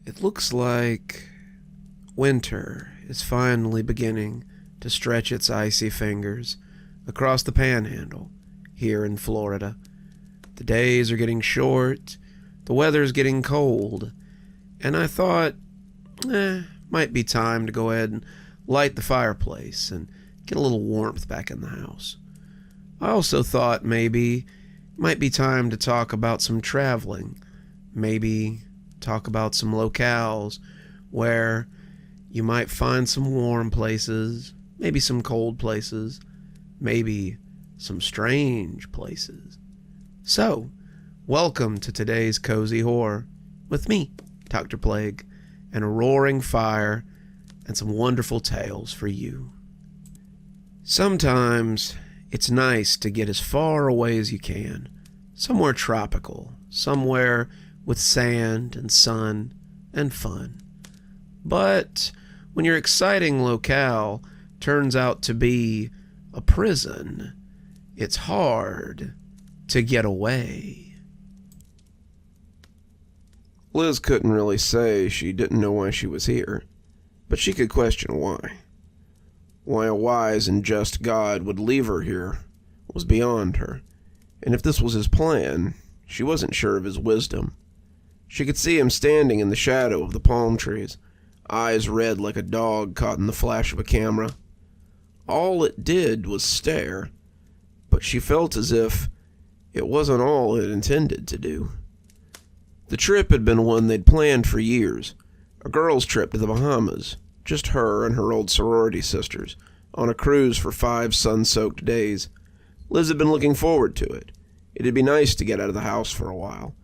It looks like winter is finally beginning to stretch its icy fingers across the panhandle here in Florida. The days are getting short, the weather's getting cold, and I thought, might be time to go ahead and light the fireplace and get a little warmth back in the house. I also thought maybe it might be time to talk about some traveling, maybe talk about some locales where you might find some warm places, maybe some cold places, maybe some strange places. So, welcome to today's Cozy Horror with me, Dr. Plague, and a roaring fire and some wonderful tales for you. Sometimes it's nice to get as far away as you can, somewhere tropical, somewhere with sand and sun and fun. But when your exciting locale turns out to be a prison, it's hard to get away. Liz couldn't really say she didn't know why she was here, but she could question why. Why a wise and just God would leave her here was beyond her, and if this was his plan, she wasn't sure of his wisdom. She could see him standing in the shadow of the palm trees, eyes red like a dog caught in the flash of a camera. All it did was stare, but she felt as if it wasn't all it intended to do. The trip had been one they'd planned for years, a girls' trip to the Bahamas, just her and her old sorority sisters, on a cruise for 5 sun-soaked days. Liz had been looking forward to it. It'd be nice to get out of the house for a while.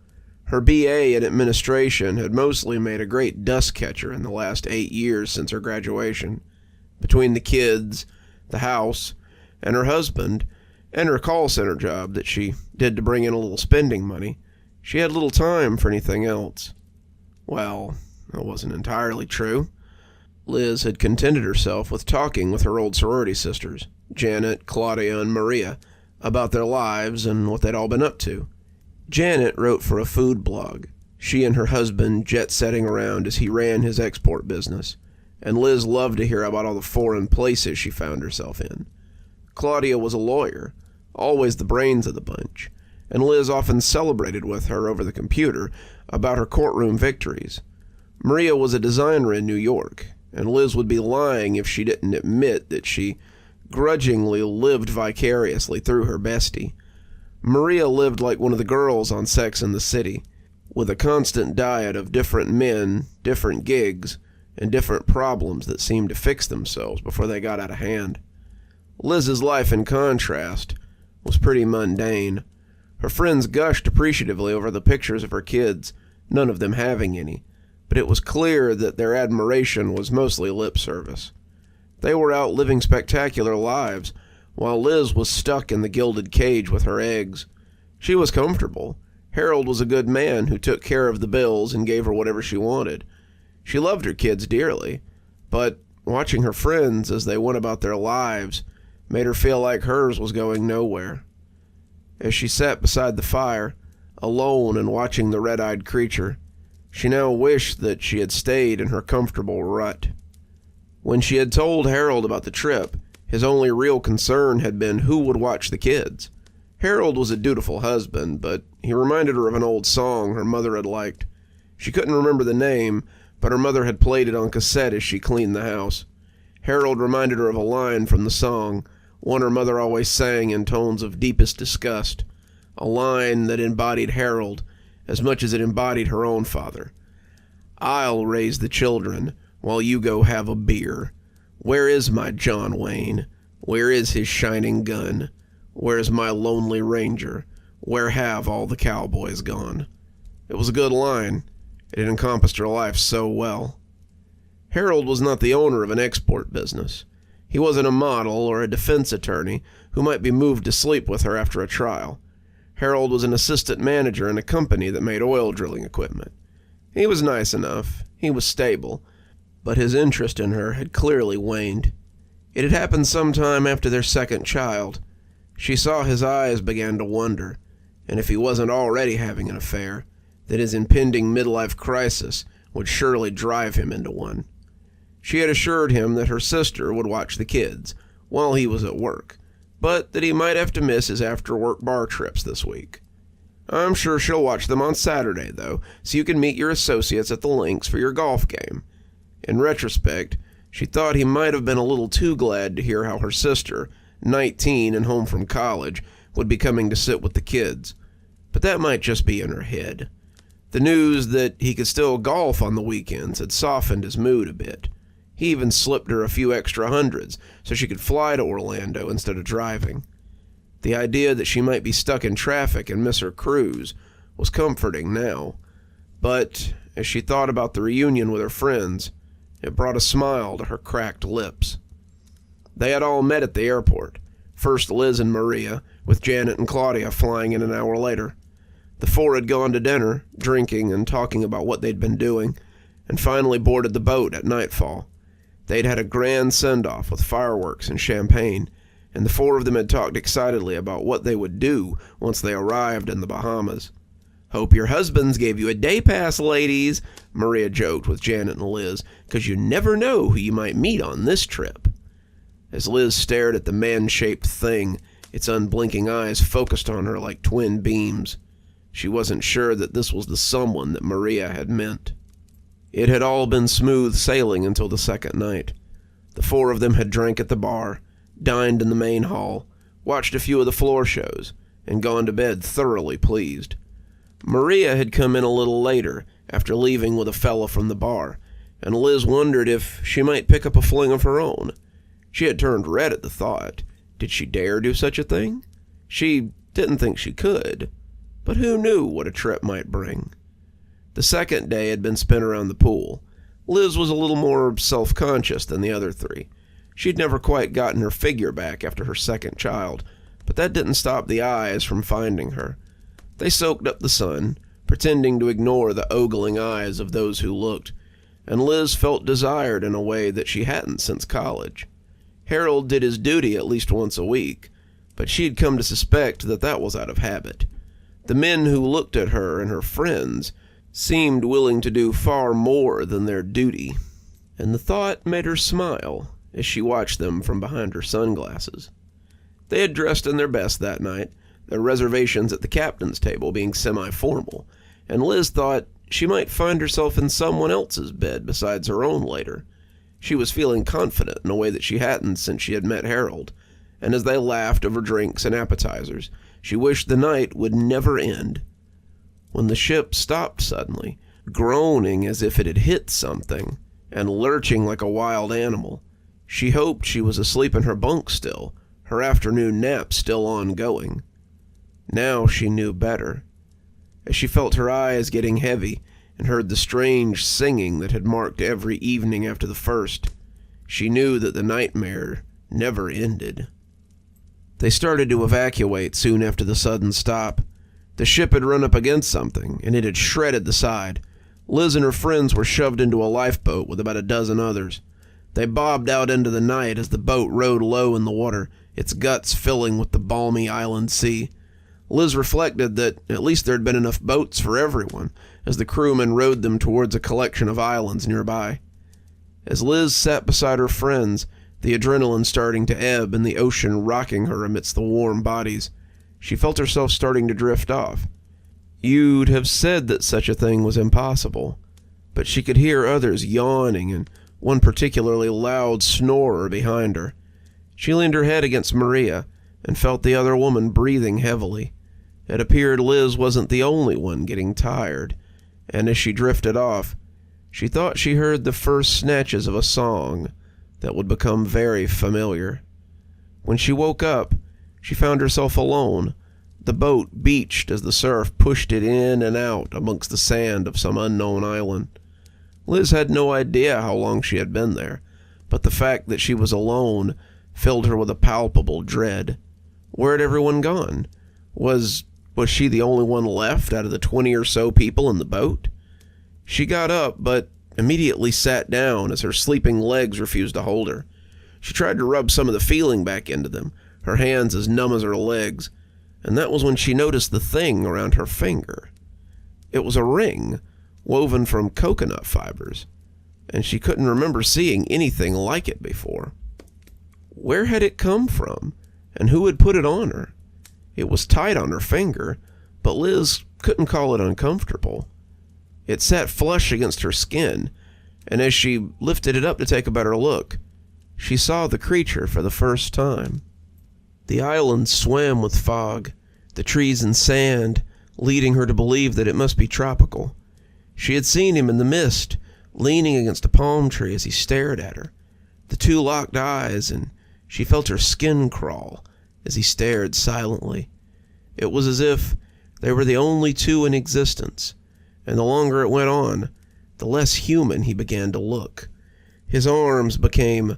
Her BA in administration had mostly made a great dust catcher in the last 8 years since her graduation. Between the kids, the house, and her husband, and her call center job that she did to bring in a little spending money, she had little time for anything else. Well, that wasn't entirely true. Liz had contented herself with talking with her old sorority sisters, Janet, Claudia, and Maria, about their lives and what they'd all been up to. Janet wrote for a food blog, she and her husband jet-setting around as he ran his export business, and Liz loved to hear about all the foreign places she found herself in. Claudia was a lawyer, always the brains of the bunch, and Liz often celebrated with her over the computer about her courtroom victories. Maria was a designer in New York, and Liz would be lying if she didn't admit that she grudgingly lived vicariously through her bestie. Maria lived like one of the girls on Sex and the City, with a constant diet of different men, different gigs, and different problems that seemed to fix themselves before they got out of hand. Liz's life, in contrast, was pretty mundane. Her friends gushed appreciatively over the pictures of her kids, none of them having any, but it was clear that their admiration was mostly lip service. They were out living spectacular lives, while Liz was stuck in the gilded cage with her eggs. She was comfortable. Harold was a good man who took care of the bills and gave her whatever she wanted. She loved her kids dearly, but watching her friends as they went about their lives made her feel like hers was going nowhere. As she sat beside the fire, alone and watching the red-eyed creature, she now wished that she had stayed in her comfortable rut. When she had told Harold about the trip, his only real concern had been who would watch the kids. Harold was a dutiful husband, but he reminded her of an old song her mother had liked. She couldn't remember the name, but her mother had played it on cassette as she cleaned the house. Harold reminded her of a line from the song, one her mother always sang in tones of deepest disgust, a line that embodied Harold as much as it embodied her own father. "I'll raise the children while you go have a beer. Where is my John Wayne? Where is his shining gun? Where's my lonely ranger? Where have all the cowboys gone?" It was a good line. It had encompassed her life so well. Harold was not the owner of an export business. He wasn't a model or a defense attorney who might be moved to sleep with her after a trial. Harold was an assistant manager in a company that made oil drilling equipment. He was nice enough. He was stable. But his interest in her had clearly waned. It had happened sometime after their second child. She saw his eyes began to wander, and if he wasn't already having an affair, that his impending midlife crisis would surely drive him into one. She had assured him that her sister would watch the kids while he was at work, but that he might have to miss his after-work bar trips this week. I'm sure she'll watch them on Saturday, though, so you can meet your associates at the links for your golf game. In retrospect, she thought he might have been a little too glad to hear how her sister, 19 and home from college, would be coming to sit with the kids. But that might just be in her head. The news that he could still golf on the weekends had softened his mood a bit. He even slipped her a few extra hundreds so she could fly to Orlando instead of driving. The idea that she might be stuck in traffic and miss her cruise was comforting now. But as she thought about the reunion with her friends, it brought a smile to her cracked lips. They had all met at the airport. First Liz and Maria, with Janet and Claudia flying in an hour later. The four had gone to dinner, drinking and talking about what they'd been doing, and finally boarded the boat at nightfall. They'd had a grand send-off with fireworks and champagne, and the four of them had talked excitedly about what they would do once they arrived in the Bahamas. "Hope your husbands gave you a day pass, ladies," Maria joked with Janet and Liz, "'cause you never know who you might meet on this trip." As Liz stared at the man-shaped thing, its unblinking eyes focused on her like twin beams. She wasn't sure that this was the someone that Maria had meant. It had all been smooth sailing until the second night. The four of them had drank at the bar, dined in the main hall, watched a few of the floor shows, and gone to bed thoroughly pleased. Maria had come in a little later, after leaving with a fella from the bar, and Liz wondered if she might pick up a fling of her own. She had turned red at the thought. Did she dare do such a thing? She didn't think she could, but who knew what a trip might bring? The second day had been spent around the pool. Liz was a little more self-conscious than the other three. She'd never quite gotten her figure back after her second child, but that didn't stop the eyes from finding her. They soaked up the sun, pretending to ignore the ogling eyes of those who looked, and Liz felt desired in a way that she hadn't since college. Harold did his duty at least once a week, but she'd come to suspect that that was out of habit. The men who looked at her and her friends seemed willing to do far more than their duty, and the thought made her smile as she watched them from behind her sunglasses. They had dressed in their best that night, their reservations at the captain's table being semi-formal, and Liz thought she might find herself in someone else's bed besides her own later. She was feeling confident in a way that she hadn't since she had met Harold, and as they laughed over drinks and appetizers, she wished the night would never end. When the ship stopped suddenly, groaning as if it had hit something, and lurching like a wild animal, she hoped she was asleep in her bunk still, her afternoon nap still ongoing. Now she knew better. As she felt her eyes getting heavy and heard the strange singing that had marked every evening after the first, she knew that the nightmare never ended. They started to evacuate soon after the sudden stop. The ship had run up against something, and it had shredded the side. Liz and her friends were shoved into a lifeboat with about a dozen others. They bobbed out into the night as the boat rode low in the water, its guts filling with the balmy island sea. Liz reflected that at least there had been enough boats for everyone, as the crewmen rowed them towards a collection of islands nearby. As Liz sat beside her friends, the adrenaline starting to ebb and the ocean rocking her amidst the warm bodies, she felt herself starting to drift off. You'd have said that such a thing was impossible, but she could hear others yawning and one particularly loud snorer behind her. She leaned her head against Maria and felt the other woman breathing heavily. It appeared Liz wasn't the only one getting tired, and as she drifted off, she thought she heard the first snatches of a song that would become very familiar. When she woke up, she found herself alone, the boat beached as the surf pushed it in and out amongst the sand of some unknown island. Liz had no idea how long she had been there, but the fact that she was alone filled her with a palpable dread. Where had everyone gone? Was she the only one left out of the 20 or so people in the boat? She got up, but immediately sat down as her sleeping legs refused to hold her. She tried to rub some of the feeling back into them, her hands as numb as her legs, and that was when she noticed the thing around her finger. It was a ring, woven from coconut fibers, and she couldn't remember seeing anything like it before. Where had it come from, and who had put it on her? It was tight on her finger, but Liz couldn't call it uncomfortable. It sat flush against her skin, and as she lifted it up to take a better look, she saw the creature for the first time. The island swam with fog, the trees and sand leading her to believe that it must be tropical. She had seen him in the mist, leaning against a palm tree as he stared at her. The two locked eyes, and she felt her skin crawl as he stared silently. It was as if they were the only two in existence, and the longer it went on, the less human he began to look. His arms became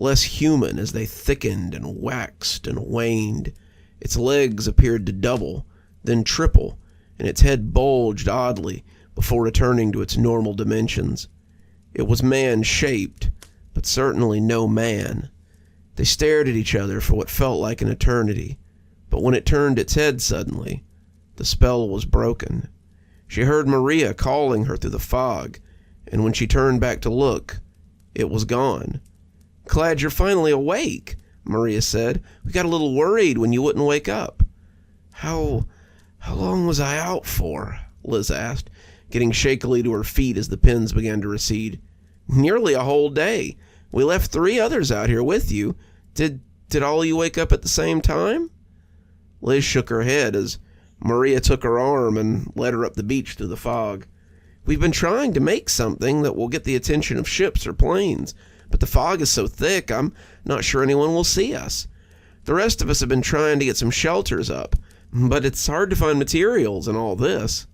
less human as they thickened and waxed and waned. Its legs appeared to double, then triple, and its head bulged oddly before returning to its normal dimensions. It was man-shaped, but certainly no man. They stared at each other for what felt like an eternity, but when it turned its head suddenly, the spell was broken. She heard Maria calling her through the fog, and when she turned back to look, it was gone. "Glad you're finally awake," Maria said. "We got a little worried when you wouldn't wake up." How long was I out for?" Liz asked, getting shakily to her feet as the pins began to recede. "Nearly a whole day. We left 3 others out here with you. Did all you wake up at the same time?" Liz shook her head as Maria took her arm and led her up the beach through the fog. "We've been trying to make something that will get the attention of ships or planes, but the fog is so thick I'm not sure anyone will see us. The rest of us have been trying to get some shelters up, but it's hard to find materials and all this."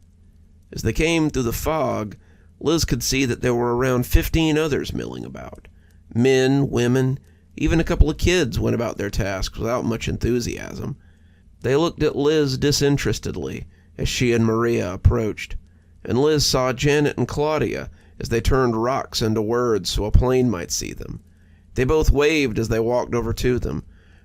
As they came through the fog, Liz could see that there were around 15 others milling about. Men, women, even a couple of kids went about their tasks without much enthusiasm. They looked at Liz disinterestedly as she and Maria approached, and Liz saw Janet and Claudia as they turned rocks into words so a plane might see them. They both waved as they walked over to them.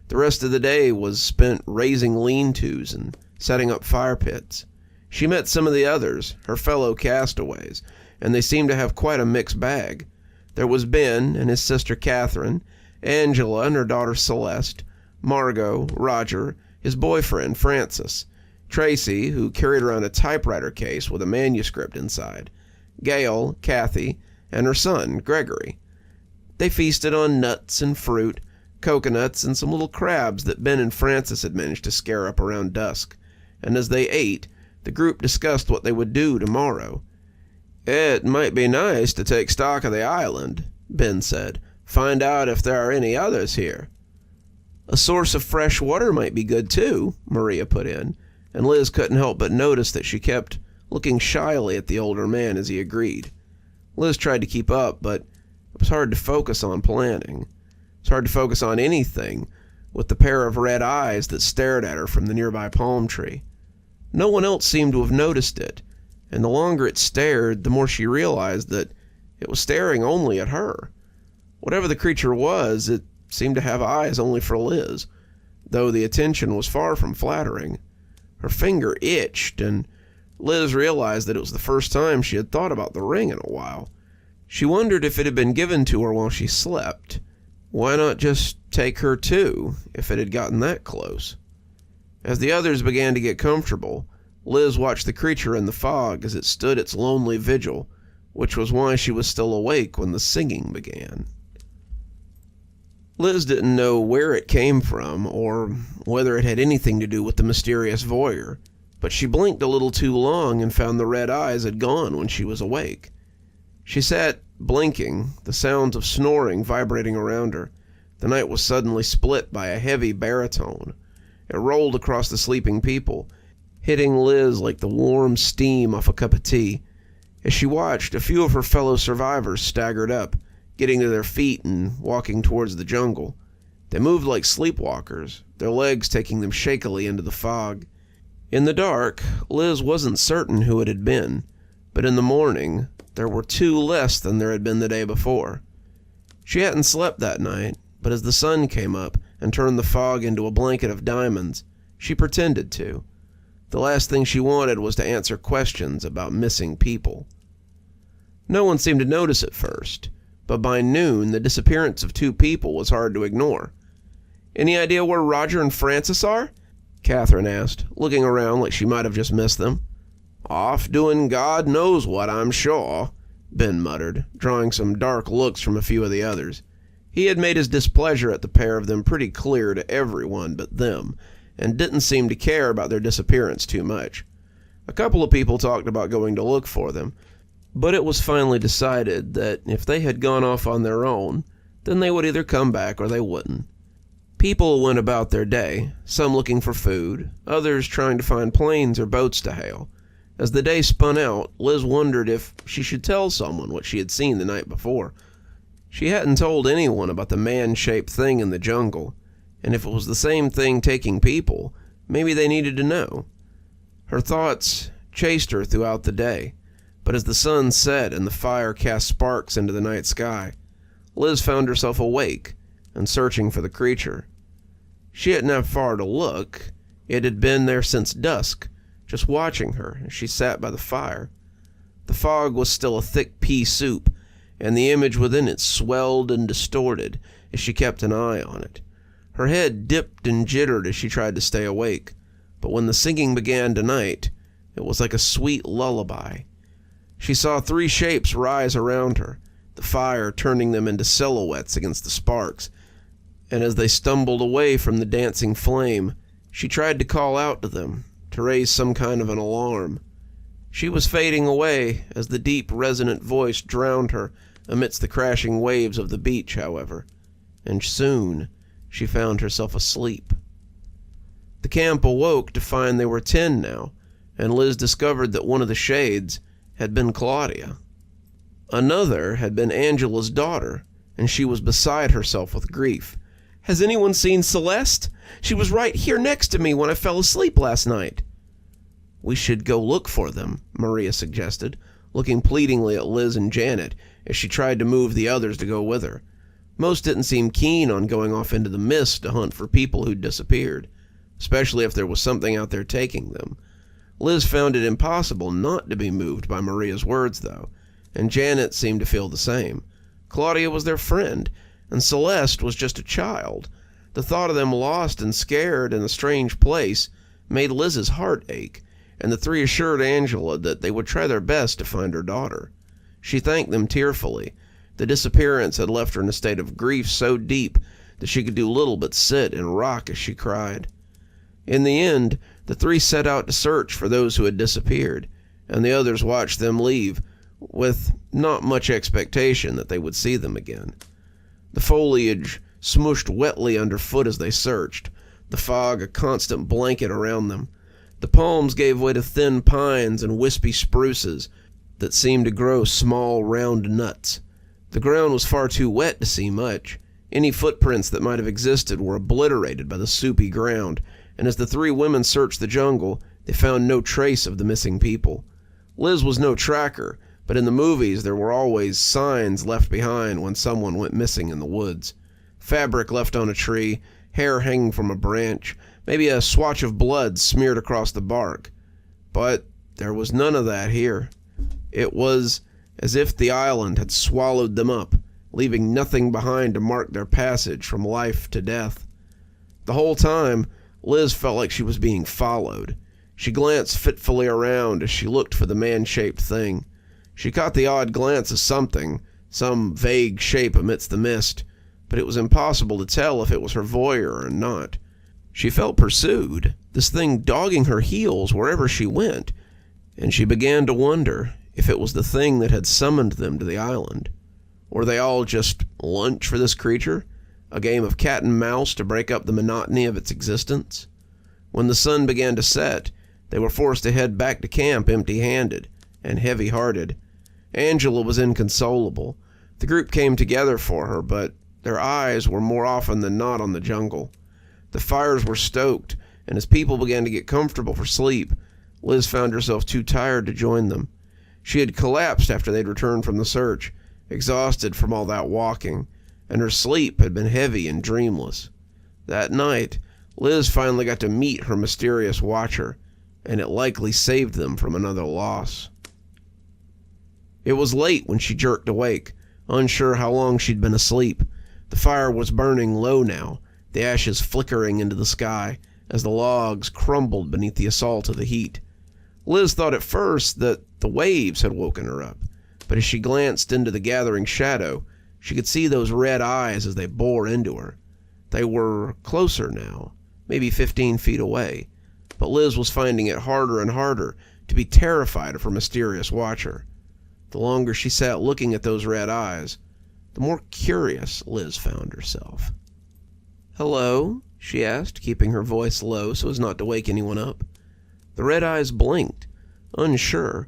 The rest of the day was spent raising lean-tos and setting up fire pits. She met some of the others, her fellow castaways, and they seemed to have quite a mixed bag. There was Ben and his sister Catherine, Angela and her daughter Celeste, Margot, Roger, his boyfriend Francis, Tracy, who carried around a typewriter case with a manuscript inside, Gail, Kathy, and her son Gregory. They feasted on nuts and fruit, coconuts, and some little crabs that Ben and Francis had managed to scare up around dusk, and as they ate, the group discussed what they would do tomorrow. "It might be nice to take stock of the island," Ben said. "Find out if there are any others here." "A source of fresh water might be good too," Maria put in, and Liz couldn't help but notice that she kept looking shyly at the older man as he agreed. Liz tried to keep up, but it was hard to focus on planning. It's hard to focus on anything with the pair of red eyes that stared at her from the nearby palm tree. No one else seemed to have noticed it, and the longer it stared, the more she realized that it was staring only at her. Whatever the creature was, it seemed to have eyes only for Liz, though the attention was far from flattering. Her finger itched, and Liz realized that it was the first time she had thought about the ring in a while. She wondered if it had been given to her while she slept. Why not just take her too, if it had gotten that close? As the others began to get comfortable, Liz watched the creature in the fog as it stood its lonely vigil, which was why she was still awake when the singing began. Liz didn't know where it came from or whether it had anything to do with the mysterious voyeur, but she blinked a little too long and found the red eyes had gone when she was awake. She sat blinking, the sounds of snoring vibrating around her. The night was suddenly split by a heavy baritone. It rolled across the sleeping people, hitting Liz like the warm steam off a cup of tea. As she watched, a few of her fellow survivors staggered up, getting to their feet and walking towards the jungle. They moved like sleepwalkers, their legs taking them shakily into the fog. In the dark, Liz wasn't certain who it had been, but in the morning, there were 2 less than there had been the day before. She hadn't slept that night, but as the sun came up and turned the fog into a blanket of diamonds, she pretended to. The last thing she wanted was to answer questions about missing people. No one seemed to notice at first, but by noon the disappearance of 2 people was hard to ignore. "Any idea where Roger and Francis are?" Catherine asked, looking around like she might have just missed them. "Off doing God knows what, I'm sure," Ben muttered, drawing some dark looks from a few of the others. He had made his displeasure at the pair of them pretty clear to everyone but them, and didn't seem to care about their disappearance too much. A couple of people talked about going to look for them, but it was finally decided that if they had gone off on their own, then they would either come back or they wouldn't. People went about their day, some looking for food, others trying to find planes or boats to hail. As the day spun out, Liz wondered if she should tell someone what she had seen the night before. She hadn't told anyone about the man-shaped thing in the jungle, and if it was the same thing taking people, maybe they needed to know. Her thoughts chased her throughout the day, but as the sun set and the fire cast sparks into the night sky, Liz found herself awake and searching for the creature. She hadn't have far to look. It had been there since dusk, just watching her as she sat by the fire. The fog was still a thick pea soup, and the image within it swelled and distorted as she kept an eye on it. Her head dipped and jittered as she tried to stay awake, but when the singing began tonight, it was like a sweet lullaby. She saw 3 shapes rise around her, the fire turning them into silhouettes against the sparks, and as they stumbled away from the dancing flame, she tried to call out to them, to raise some kind of an alarm. She was fading away as the deep, resonant voice drowned her amidst the crashing waves of the beach, however, and soon she found herself asleep. The camp awoke to find they were 10 now, and Liz discovered that one of the shades had been Claudia. Another had been Angela's daughter, and she was beside herself with grief. "Has anyone seen Celeste? She was right here next to me when I fell asleep last night." "We should go look for them," Maria suggested, looking pleadingly at Liz and Janet as she tried to move the others to go with her. Most didn't seem keen on going off into the mist to hunt for people who'd disappeared, especially if there was something out there taking them. Liz found it impossible not to be moved by Maria's words, though, and Janet seemed to feel the same. Claudia was their friend, and Celeste was just a child. The thought of them lost and scared in a strange place made Liz's heart ache, and the 3 assured Angela that they would try their best to find her daughter. She thanked them tearfully. The disappearance had left her in a state of grief so deep that she could do little but sit and rock as she cried. In the end, the 3 set out to search for those who had disappeared, and the others watched them leave, with not much expectation that they would see them again. The foliage smooshed wetly underfoot as they searched, the fog a constant blanket around them. The palms gave way to thin pines and wispy spruces that seemed to grow small, round nuts. The ground was far too wet to see much. Any footprints that might have existed were obliterated by the soupy ground, and as the 3 women searched the jungle, they found no trace of the missing people. Liz was no tracker, but in the movies there were always signs left behind when someone went missing in the woods. Fabric left on a tree, hair hanging from a branch, maybe a swatch of blood smeared across the bark. But there was none of that here. It was as if the island had swallowed them up, leaving nothing behind to mark their passage from life to death. The whole time, Liz felt like she was being followed. She glanced fitfully around as she looked for the man-shaped thing. She caught the odd glance of something, some vague shape amidst the mist, but it was impossible to tell if it was her voyeur or not. She felt pursued, this thing dogging her heels wherever she went, and she began to wonder if it was the thing that had summoned them to the island. Were they all just lunch for this creature? A game of cat and mouse to break up the monotony of its existence? When the sun began to set, they were forced to head back to camp empty-handed and heavy-hearted. Angela was inconsolable. The group came together for her, but their eyes were more often than not on the jungle. The fires were stoked, and as people began to get comfortable for sleep, Liz found herself too tired to join them. She had collapsed after they'd returned from the search, exhausted from all that walking, and her sleep had been heavy and dreamless. That night, Liz finally got to meet her mysterious watcher, and it likely saved them from another loss. It was late when she jerked awake, unsure how long she'd been asleep. The fire was burning low now, the ashes flickering into the sky as the logs crumbled beneath the assault of the heat. Liz thought at first that the waves had woken her up, but as she glanced into the gathering shadow, she could see those red eyes as they bore into her. They were closer now, maybe 15 feet away, but Liz was finding it harder and harder to be terrified of her mysterious watcher. The longer she sat looking at those red eyes, the more curious Liz found herself. "Hello?" she asked, keeping her voice low so as not to wake anyone up. The red eyes blinked, unsure,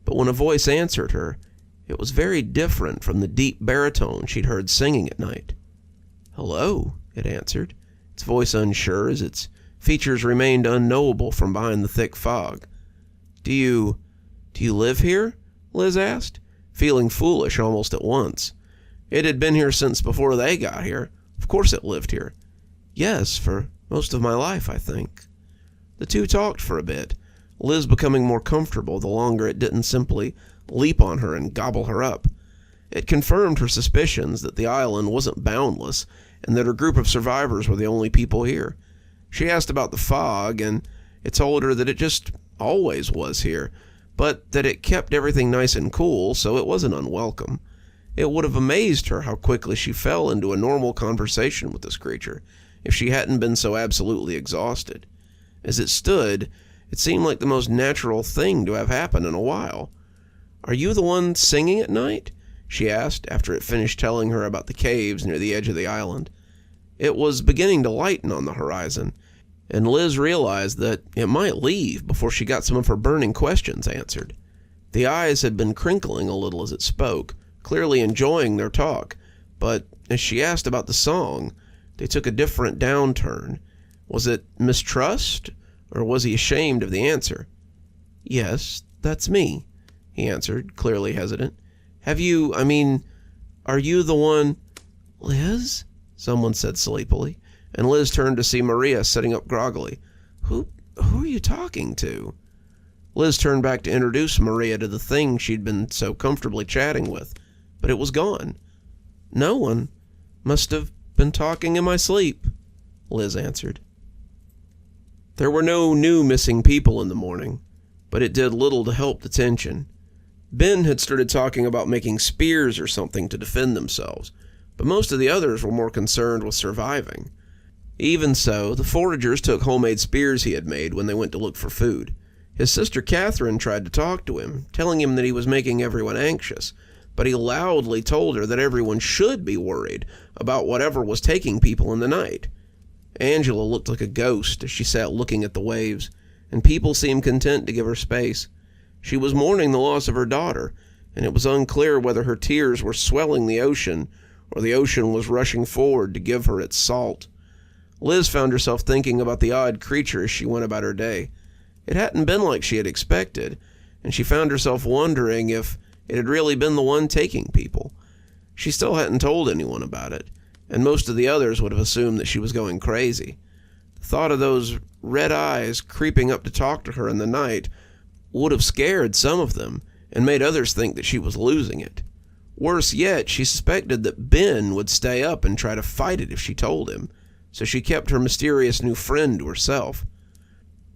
but when a voice answered her, it was very different from the deep baritone she'd heard singing at night. "Hello," it answered, its voice unsure as its features remained unknowable from behind the thick fog. Do you live here?" Liz asked, feeling foolish almost at once. It had been here since before they got here. Of course it lived here. "Yes, for most of my life, I think." The two talked for a bit, Liz becoming more comfortable the longer it didn't simply leap on her and gobble her up. It confirmed her suspicions that the island wasn't boundless and that her group of survivors were the only people here. She asked about the fog, and it told her that it just always was here, but that it kept everything nice and cool, so it wasn't unwelcome. It would have amazed her how quickly she fell into a normal conversation with this creature if she hadn't been so absolutely exhausted. As it stood, it seemed like the most natural thing to have happened in a while. "Are you the one singing at night?" she asked after it finished telling her about the caves near the edge of the island. It was beginning to lighten on the horizon, and Liz realized that it might leave before she got some of her burning questions answered. The eyes had been crinkling a little as it spoke, clearly enjoying their talk, but as she asked about the song, they took a different downturn. Was it mistrust, or was he ashamed of the answer? "Yes, that's me," he answered, clearly hesitant. Are you the one—" "Liz?" someone said sleepily, and Liz turned to see Maria sitting up groggily. Who are you talking to?" Liz turned back to introduce Maria to the thing she'd been so comfortably chatting with, but it was gone. "No one. Must have been talking in my sleep," Liz answered. There were no new missing people in the morning, but it did little to help the tension. Ben had started talking about making spears or something to defend themselves, but most of the others were more concerned with surviving. Even so, the foragers took homemade spears he had made when they went to look for food. His sister Catherine tried to talk to him, telling him that he was making everyone anxious, but he loudly told her that everyone should be worried about whatever was taking people in the night. Angela looked like a ghost as she sat looking at the waves, and people seemed content to give her space. She was mourning the loss of her daughter, and it was unclear whether her tears were swelling the ocean or the ocean was rushing forward to give her its salt. Liz found herself thinking about the odd creature as she went about her day. It hadn't been like she had expected, and she found herself wondering if it had really been the one taking people. She still hadn't told anyone about it, and most of the others would have assumed that she was going crazy. The thought of those red eyes creeping up to talk to her in the night would have scared some of them and made others think that she was losing it. Worse yet, she suspected that Ben would stay up and try to fight it if she told him, so she kept her mysterious new friend to herself.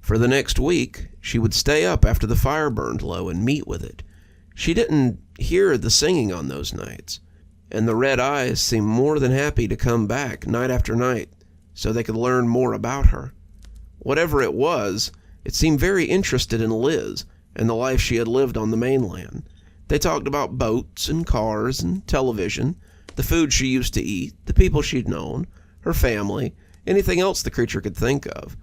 For the next week, she would stay up after the fire burned low and meet with it. She didn't hear the singing on those nights, and the red eyes seemed more than happy to come back night after night so they could learn more about her. Whatever it was, it seemed very interested in Liz and the life she had lived on the mainland. They talked about boats and cars and television, the food she used to eat, the people she'd known, her family, anything else the creature could think of.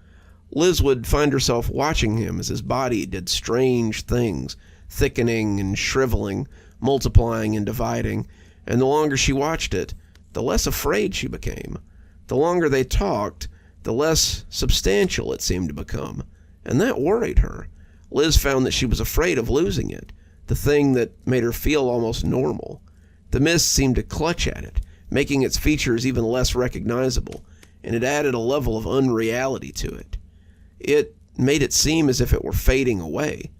Liz would find herself watching him as his body did strange things, thickening and shriveling, multiplying and dividing, and the longer she watched it, the less afraid she became. The longer they talked, the less substantial it seemed to become, and that worried her. Liz found that she was afraid of losing it, the thing that made her feel almost normal. The mist seemed to clutch at it, making its features even less recognizable, and it added a level of unreality to it. It made it seem as if it were fading away.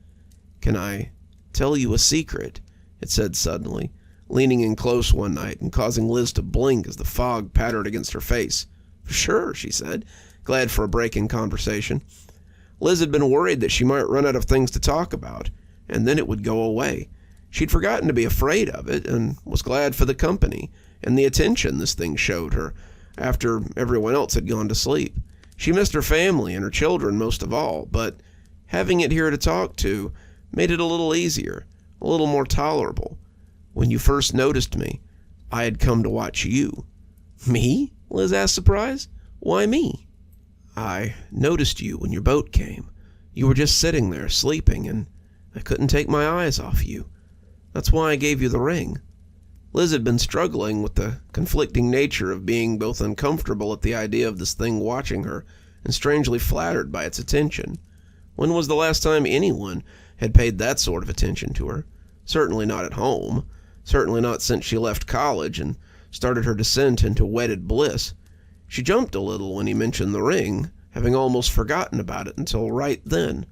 "Can I tell you a secret?" it said suddenly, leaning in close one night and causing Liz to blink as the fog pattered against her face. "Sure," she said, glad for a break in conversation. Liz had been worried that she might run out of things to talk about, and then it would go away. She'd forgotten to be afraid of it, and was glad for the company and the attention this thing showed her after everyone else had gone to sleep. She missed her family and her children most of all, but having it here to talk to made it a little easier, a little more tolerable. When you first noticed me, I had come to watch you. "Me?" Liz asked, surprised. "Why me?" "I noticed you when your boat came. You were just sitting there, sleeping, and I couldn't take my eyes off you. That's why I gave you the ring." Liz had been struggling with the conflicting nature of being both uncomfortable at the idea of this thing watching her and strangely flattered by its attention. When was the last time anyone had paid that sort of attention to her? Certainly not at home. Certainly not since she left college and started her descent into wedded bliss. She jumped a little when he mentioned the ring, having almost forgotten about it until right then.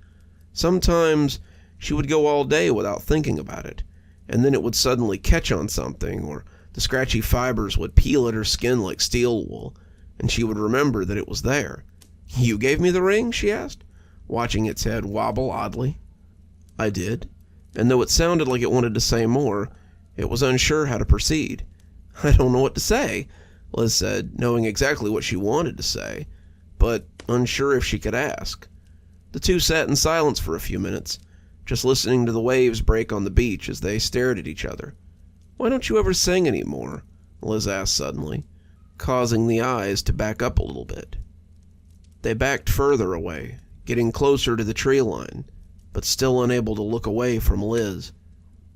Sometimes she would go all day without thinking about it, and then it would suddenly catch on something, or the scratchy fibers would peel at her skin like steel wool, and she would remember that it was there. "You gave me the ring?" she asked, watching its head wobble oddly. "I did," and though it sounded like it wanted to say more, it was unsure how to proceed. "I don't know what to say," Liz said, knowing exactly what she wanted to say, but unsure if she could ask. The two sat in silence for a few minutes, just listening to the waves break on the beach as they stared at each other. "Why don't you ever sing any more?" Liz asked suddenly, causing the eyes to back up a little bit. They backed further away, getting closer to the tree line, but still unable to look away from Liz.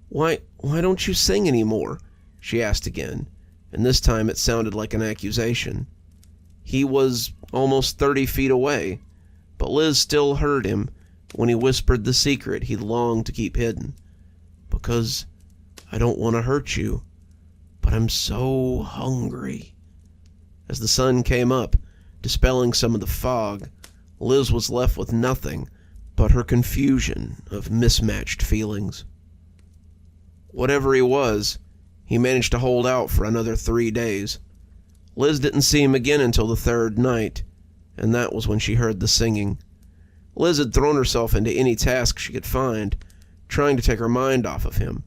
Why don't you sing any more?" she asked again, and this time it sounded like an accusation. He was almost 30 feet away, but Liz still heard him when he whispered the secret he longed to keep hidden. "Because I don't want to hurt you, but I'm so hungry." As the sun came up, dispelling some of the fog, Liz was left with nothing but her confusion of mismatched feelings. Whatever he was, he managed to hold out for another 3 days. Liz didn't see him again until the third night, and that was when she heard the singing. Liz had thrown herself into any task she could find, trying to take her mind off of him.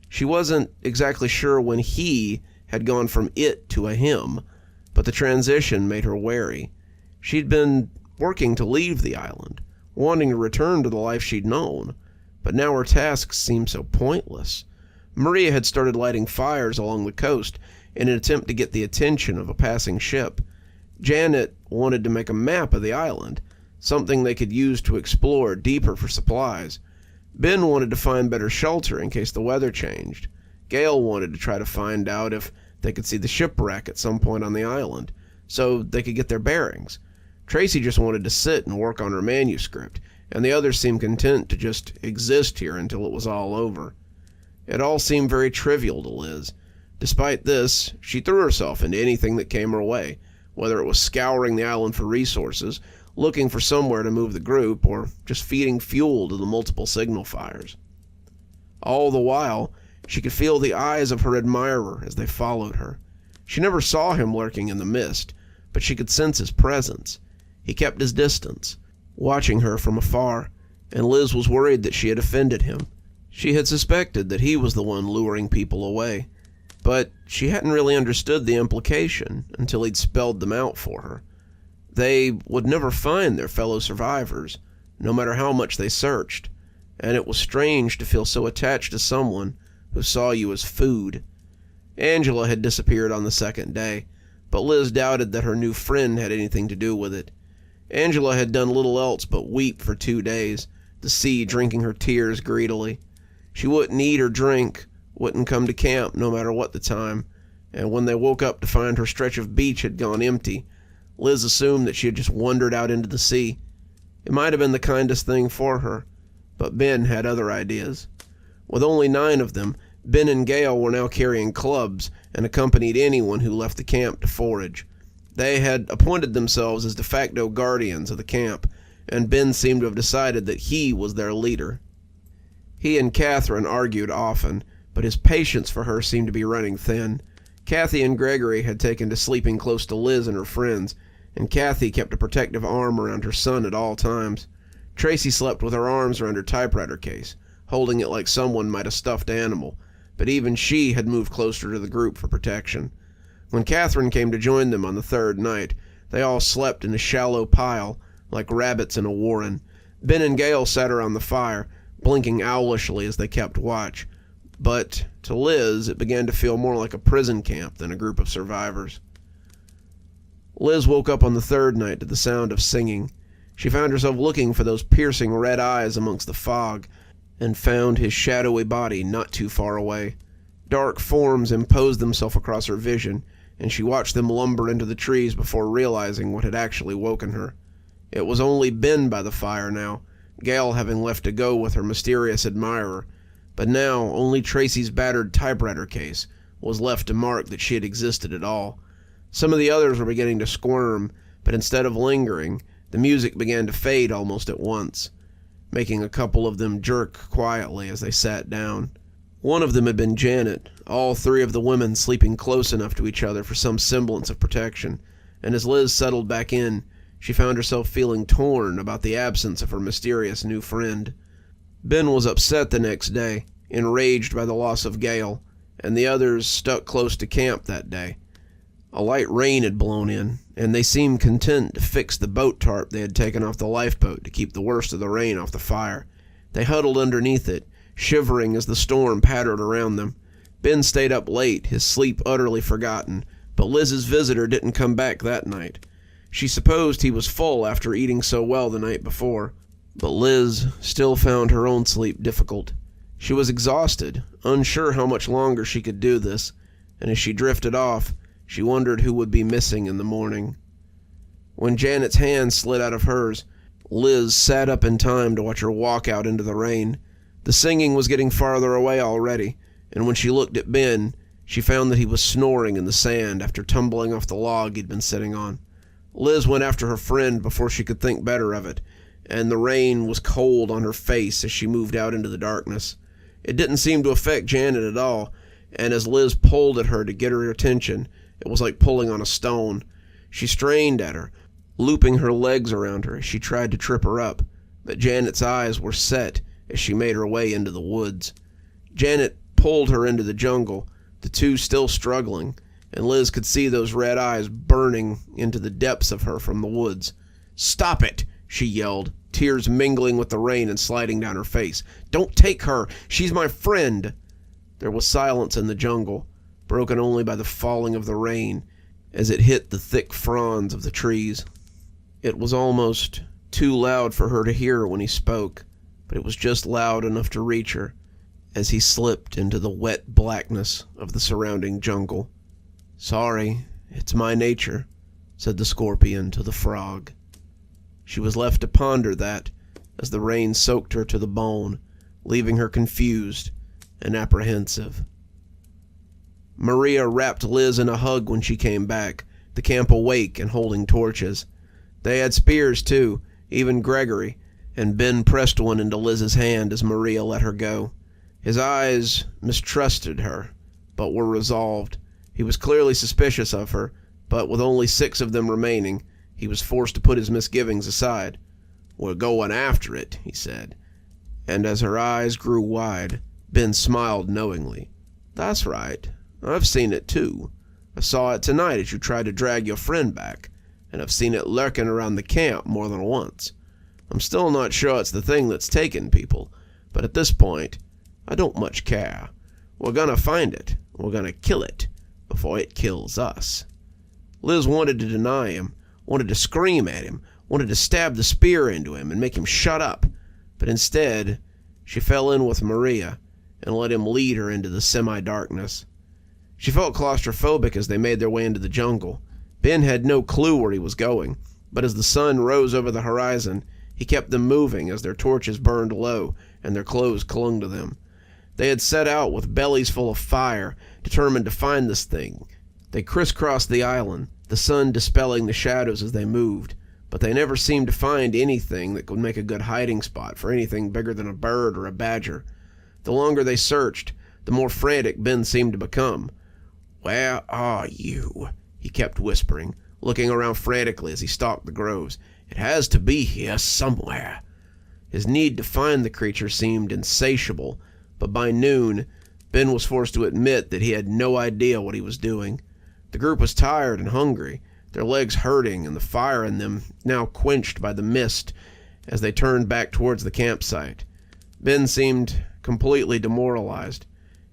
She wasn't exactly sure when he had gone from it to a him, but the transition made her wary. She'd been working to leave the island, wanting to return to the life she'd known, but now her tasks seemed so pointless. Maria had started lighting fires along the coast in an attempt to get the attention of a passing ship. Janet wanted to make a map of the island, something they could use to explore deeper for supplies. Ben wanted to find better shelter in case the weather changed. Gail wanted to try to find out if they could see the shipwreck at some point on the island, so they could get their bearings. Tracy just wanted to sit and work on her manuscript, and the others seemed content to just exist here until it was all over. It all seemed very trivial to Liz. Despite this, she threw herself into anything that came her way, whether it was scouring the island for resources, looking for somewhere to move the group, or just feeding fuel to the multiple signal fires. All the while, she could feel the eyes of her admirer as they followed her. She never saw him lurking in the mist, but she could sense his presence. He kept his distance, watching her from afar, and Liz was worried that she had offended him. She had suspected that he was the one luring people away, but she hadn't really understood the implication until he'd spelled them out for her. They would never find their fellow survivors, no matter how much they searched, and it was strange to feel so attached to someone who saw you as food. Angela had disappeared on the second day, but Liz doubted that her new friend had anything to do with it. Angela had done little else but weep for 2 days, the sea drinking her tears greedily. She wouldn't eat or drink, wouldn't come to camp no matter what the time, and when they woke up to find her stretch of beach had gone empty, Liz assumed that she had just wandered out into the sea. It might have been the kindest thing for her, but Ben had other ideas. With only 9 of them, Ben and Gail were now carrying clubs and accompanied anyone who left the camp to forage. They had appointed themselves as de facto guardians of the camp, and Ben seemed to have decided that he was their leader. He and Catherine argued often, but his patience for her seemed to be running thin. Kathy and Gregory had taken to sleeping close to Liz and her friends, and Kathy kept a protective arm around her son at all times. Tracy slept with her arms around her typewriter case, holding it like someone might a stuffed animal, but even she had moved closer to the group for protection. When Catherine came to join them on the third night, they all slept in a shallow pile, like rabbits in a warren. Ben and Gale sat around the fire, blinking owlishly as they kept watch. But to Liz, it began to feel more like a prison camp than a group of survivors. Liz woke up on the third night to the sound of singing. She found herself looking for those piercing red eyes amongst the fog, and found his shadowy body not too far away. Dark forms imposed themselves across her vision, and she watched them lumber into the trees before realizing what had actually woken her. It was only Ben by the fire now, Gale having left to go with her mysterious admirer, but now only Tracy's battered typewriter case was left to mark that she had existed at all. Some of the others were beginning to squirm, but instead of lingering, the music began to fade almost at once, making a couple of them jerk quietly as they sat down. One of them had been Janet, all three of the women sleeping close enough to each other for some semblance of protection, and as Liz settled back in, she found herself feeling torn about the absence of her mysterious new friend. Ben was upset the next day, enraged by the loss of Gale, and the others stuck close to camp that day. A light rain had blown in, and they seemed content to fix the boat tarp they had taken off the lifeboat to keep the worst of the rain off the fire. They huddled underneath it, shivering as the storm pattered around them. Ben stayed up late, his sleep utterly forgotten, but Liz's visitor didn't come back that night. She supposed he was full after eating so well the night before, but Liz still found her own sleep difficult. She was exhausted, unsure how much longer she could do this, and as she drifted off, she wondered who would be missing in the morning. When Janet's hand slid out of hers, Liz sat up in time to watch her walk out into the rain. The singing was getting farther away already, and when she looked at Ben, she found that he was snoring in the sand after tumbling off the log he'd been sitting on. Liz went after her friend before she could think better of it, and the rain was cold on her face as she moved out into the darkness. It didn't seem to affect Janet at all, and as Liz pulled at her to get her attention, it was like pulling on a stone. She strained at her, looping her legs around her as she tried to trip her up, but Janet's eyes were set as she made her way into the woods. Janet pulled her into the jungle, the two still struggling, and Liz could see those red eyes burning into the depths of her from the woods. "Stop it!" she yelled, tears mingling with the rain and sliding down her face. "Don't take her! She's my friend!" There was silence in the jungle, broken only by the falling of the rain as it hit the thick fronds of the trees. It was almost too loud for her to hear when he spoke, but it was just loud enough to reach her as he slipped into the wet blackness of the surrounding jungle. "Sorry, it's my nature," said the scorpion to the frog. She was left to ponder that as the rain soaked her to the bone, leaving her confused and apprehensive. Maria wrapped Liz in a hug when she came back, the camp awake and holding torches. They had spears too, even Gregory, and Ben pressed one into Liz's hand as Maria let her go. His eyes mistrusted her, but were resolved. He was clearly suspicious of her, but with only 6 of them remaining, he was forced to put his misgivings aside. "We're going after it," he said. And as her eyes grew wide, Ben smiled knowingly. "That's right. I've seen it too. I saw it tonight as you tried to drag your friend back, and I've seen it lurking around the camp more than once. I'm still not sure it's the thing that's taken people, but at this point, I don't much care. We're gonna find it. We're gonna kill it before it kills us." Liz wanted to deny him, wanted to scream at him, wanted to stab the spear into him and make him shut up, but instead, she fell in with Maria and let him lead her into the semi-darkness. She felt claustrophobic as they made their way into the jungle. Ben had no clue where he was going, but as the sun rose over the horizon, he kept them moving as their torches burned low and their clothes clung to them. They had set out with bellies full of fire, determined to find this thing. They crisscrossed the island, the sun dispelling the shadows as they moved, but they never seemed to find anything that could make a good hiding spot for anything bigger than a bird or a badger. The longer they searched, the more frantic Ben seemed to become. "Where are you?" he kept whispering, looking around frantically as he stalked the groves. "It has to be here somewhere." His need to find the creature seemed insatiable, but by noon, Ben was forced to admit that he had no idea what he was doing. The group was tired and hungry, their legs hurting and the fire in them now quenched by the mist as they turned back towards the campsite. Ben seemed completely demoralized.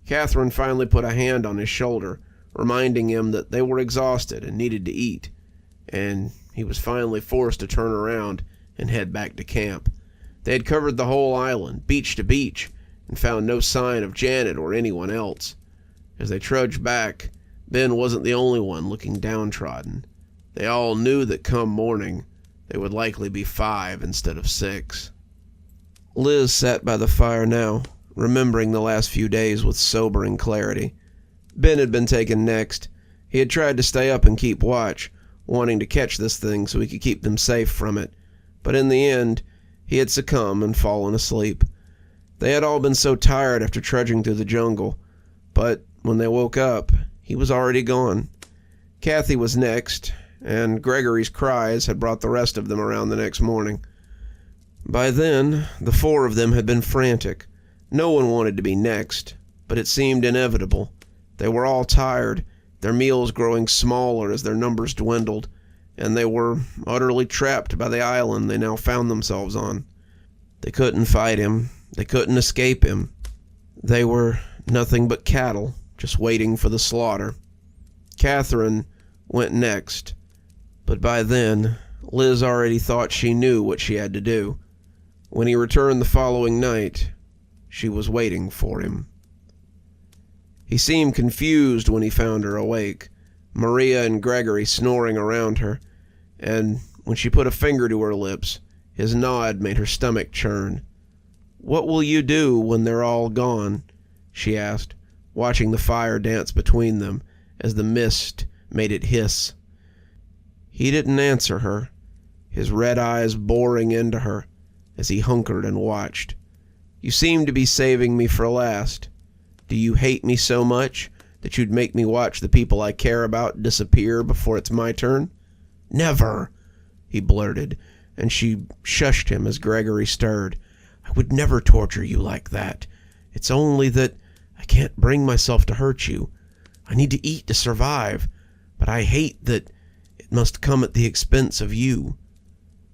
Catherine finally put a hand on his shoulder, reminding him that they were exhausted and needed to eat, and he was finally forced to turn around and head back to camp. They had covered the whole island, beach to beach, and found no sign of Janet or anyone else. As they trudged back, Ben wasn't the only one looking downtrodden. They all knew that come morning, they would likely be 5 instead of 6. Liz sat by the fire now, remembering the last few days with sobering clarity. Ben had been taken next. He had tried to stay up and keep watch, wanting to catch this thing so he could keep them safe from it. But in the end, he had succumbed and fallen asleep. They had all been so tired after trudging through the jungle, but when they woke up, he was already gone. Kathy was next, and Gregory's cries had brought the rest of them around the next morning. By then, the 4 of them had been frantic. No one wanted to be next, but it seemed inevitable. They were all tired, their meals growing smaller as their numbers dwindled, and they were utterly trapped by the island they now found themselves on. They couldn't fight him. They couldn't escape him. They were nothing but cattle, just waiting for the slaughter. Catherine went next, but by then, Liz already thought she knew what she had to do. When he returned the following night, she was waiting for him. He seemed confused when he found her awake, Maria and Gregory snoring around her, and when she put a finger to her lips, his nod made her stomach churn. "What will you do when they're all gone?" she asked, watching the fire dance between them as the mist made it hiss. He didn't answer her, his red eyes boring into her as he hunkered and watched. "You seem to be saving me for last. Do you hate me so much that you'd make me watch the people I care about disappear before it's my turn?" "Never," he blurted, and she shushed him as Gregory stirred. "I would never torture you like that. It's only that I can't bring myself to hurt you. I need to eat to survive, but I hate that it must come at the expense of you."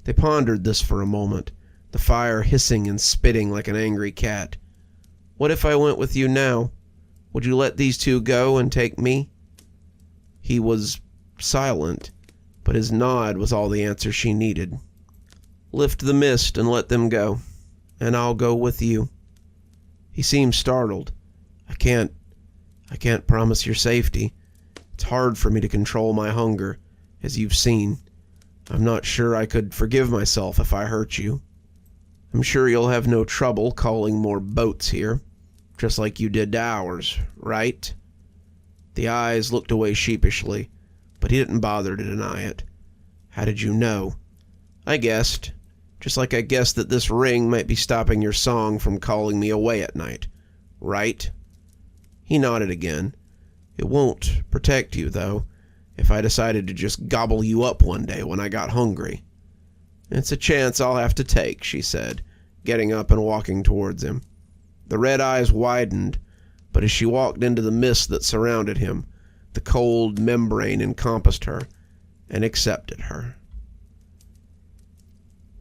They pondered this for a moment, the fire hissing and spitting like an angry cat. "What if I went with you now? Would you let these 2 go and take me?" He was silent, but his nod was all the answer she needed. "Lift the mist and let them go, and I'll go with you." He seemed startled. I can't promise your safety. It's hard for me to control my hunger, as you've seen. I'm not sure I could forgive myself if I hurt you. I'm sure you'll have no trouble calling more boats here, just like you did to ours, right?" The eyes looked away sheepishly, but he didn't bother to deny it. "How did you know?" "I guessed. Just like I guessed that this ring might be stopping your song from calling me away at night. Right?" He nodded again. "It won't protect you, though, if I decided to just gobble you up one day when I got hungry." "It's a chance I'll have to take," she said, getting up and walking towards him. The red eyes widened, but as she walked into the mist that surrounded him, the cold membrane encompassed her and accepted her.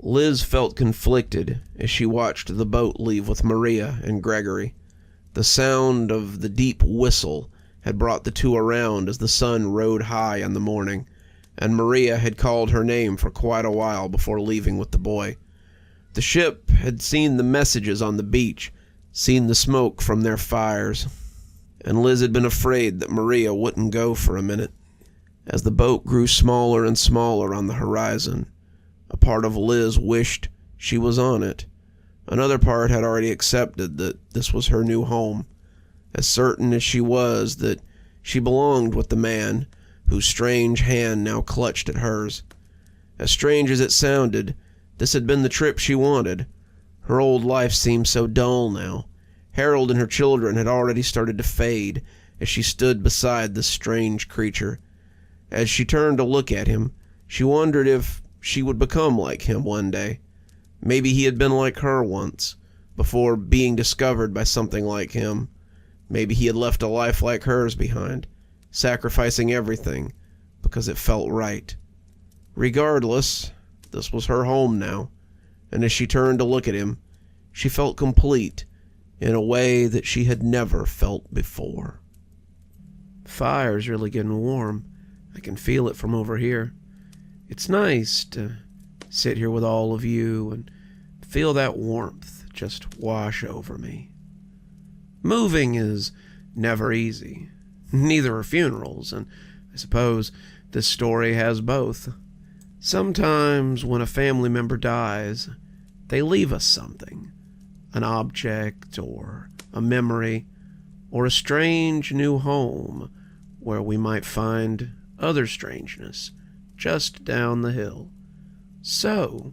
Liz felt conflicted as she watched the boat leave with Maria and Gregory. The sound of the deep whistle had brought the 2 around as the sun rode high in the morning, and Maria had called her name for quite a while before leaving with the boy. The ship had seen the messages on the beach, seen the smoke from their fires, and Liz had been afraid that Maria wouldn't go for a minute. As the boat grew smaller and smaller on the horizon, a part of Liz wished she was on it. Another part had already accepted that this was her new home, as certain as she was that she belonged with the man whose strange hand now clutched at hers. As strange as it sounded, this had been the trip she wanted. Her old life seemed so dull now, Harold and her children had already started to fade as she stood beside this strange creature. As she turned to look at him, she wondered if she would become like him one day. Maybe he had been like her once, before being discovered by something like him. Maybe he had left a life like hers behind, sacrificing everything because it felt right. Regardless, this was her home now, and as she turned to look at him, she felt complete in a way that she had never felt before. Fire's really getting warm. I can feel it from over here. It's nice to sit here with all of you and feel that warmth just wash over me. Moving is never easy. Neither are funerals, and I suppose this story has both. Sometimes when a family member dies, they leave us something, an object or a memory or a strange new home where we might find other strangeness just down the hill. So,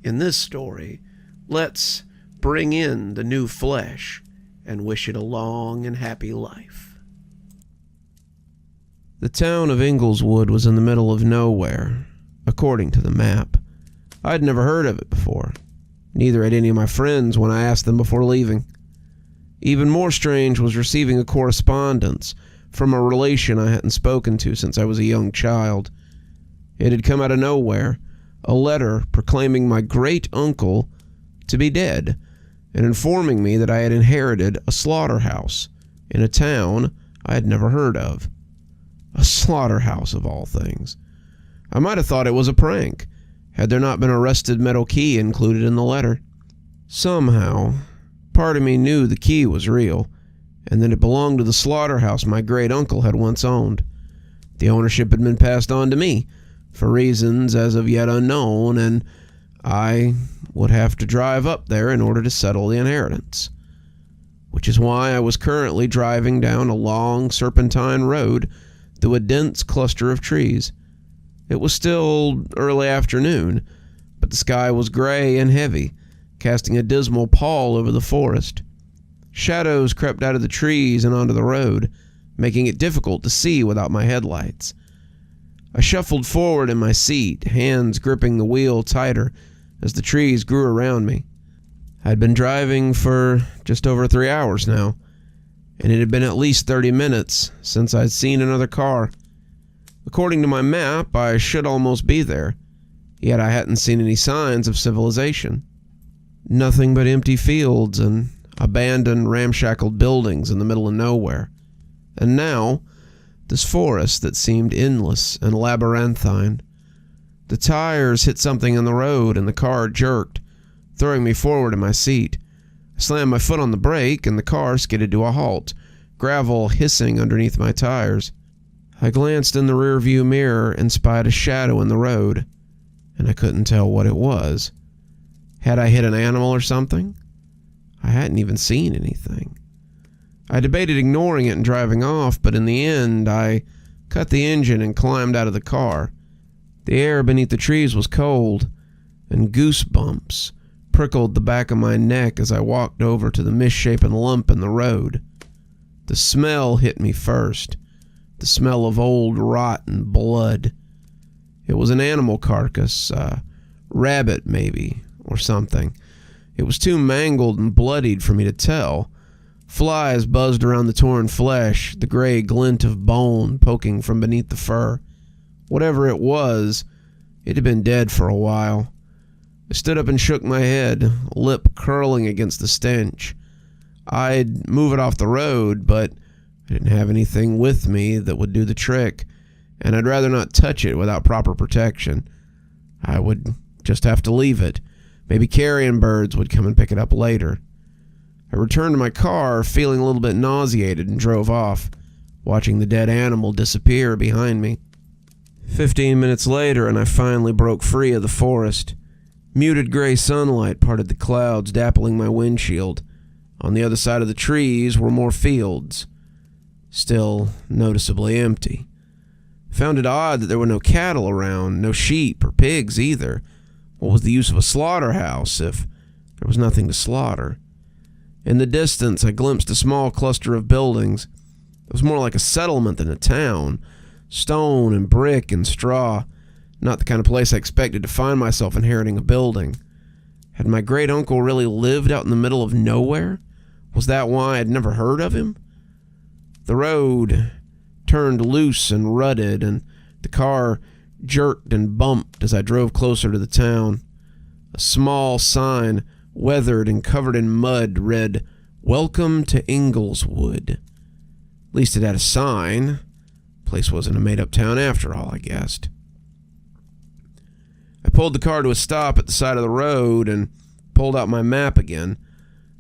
in this story, let's bring in the new flesh and wish it a long and happy life. The town of Ingleswood was in the middle of nowhere, according to the map. I'd never heard of it before. Neither had any of my friends when I asked them before leaving. Even more strange was receiving a correspondence from a relation I hadn't spoken to since I was a young child. It had come out of nowhere, a letter proclaiming my great-uncle to be dead, and informing me that I had inherited a slaughterhouse in a town I had never heard of. A slaughterhouse, of all things. I might have thought it was a prank, had there not been a rusted metal key included in the letter. Somehow, part of me knew the key was real, and that it belonged to the slaughterhouse my great-uncle had once owned. The ownership had been passed on to me, for reasons as of yet unknown, and I would have to drive up there in order to settle the inheritance. Which is why I was currently driving down a long serpentine road through a dense cluster of trees. It was still early afternoon, but the sky was gray and heavy, casting a dismal pall over the forest. Shadows crept out of the trees and onto the road, making it difficult to see without my headlights. I shuffled forward in my seat, hands gripping the wheel tighter as the trees grew around me. I'd been driving for just over 3 hours now, and it had been at least 30 minutes since I'd seen another car. According to my map, I should almost be there, yet I hadn't seen any signs of civilization. Nothing but empty fields and abandoned, ramshackle buildings in the middle of nowhere. And now, this forest that seemed endless and labyrinthine. The tires hit something in the road and the car jerked, throwing me forward in my seat. I slammed my foot on the brake and the car skidded to a halt, gravel hissing underneath my tires. I glanced in the rearview mirror and spied a shadow in the road, and I couldn't tell what it was. Had I hit an animal or something? I hadn't even seen anything. I debated ignoring it and driving off, but in the end, I cut the engine and climbed out of the car. The air beneath the trees was cold, and goosebumps prickled the back of my neck as I walked over to the misshapen lump in the road. The smell hit me first, the smell of old rotten blood. It was an animal carcass, a rabbit maybe, or something. It was too mangled and bloodied for me to tell. Flies buzzed around the torn flesh, the gray glint of bone poking from beneath the fur. Whatever it was, it had been dead for a while. I stood up and shook my head, lip curling against the stench. I'd move it off the road, but I didn't have anything with me that would do the trick, and I'd rather not touch it without proper protection. I would just have to leave it. Maybe carrion birds would come and pick it up later. I returned to my car, feeling a little bit nauseated, and drove off, watching the dead animal disappear behind me. 15 minutes later, and I finally broke free of the forest. Muted gray sunlight parted the clouds, dappling my windshield. On the other side of the trees were more fields, still noticeably empty. I found it odd that there were no cattle around, no sheep or pigs either. What was the use of a slaughterhouse if there was nothing to slaughter? In the distance, I glimpsed a small cluster of buildings. It was more like a settlement than a town. Stone and brick and straw. Not the kind of place I expected to find myself inheriting a building. Had my great-uncle really lived out in the middle of nowhere? Was that why I'd never heard of him? The road turned loose and rutted, and the car jerked and bumped as I drove closer to the town. A small sign, weathered and covered in mud, read, "Welcome to Ingleswood." At least it had a sign. The place wasn't a made-up town after all, I guessed. I pulled the car to a stop at the side of the road and pulled out my map again.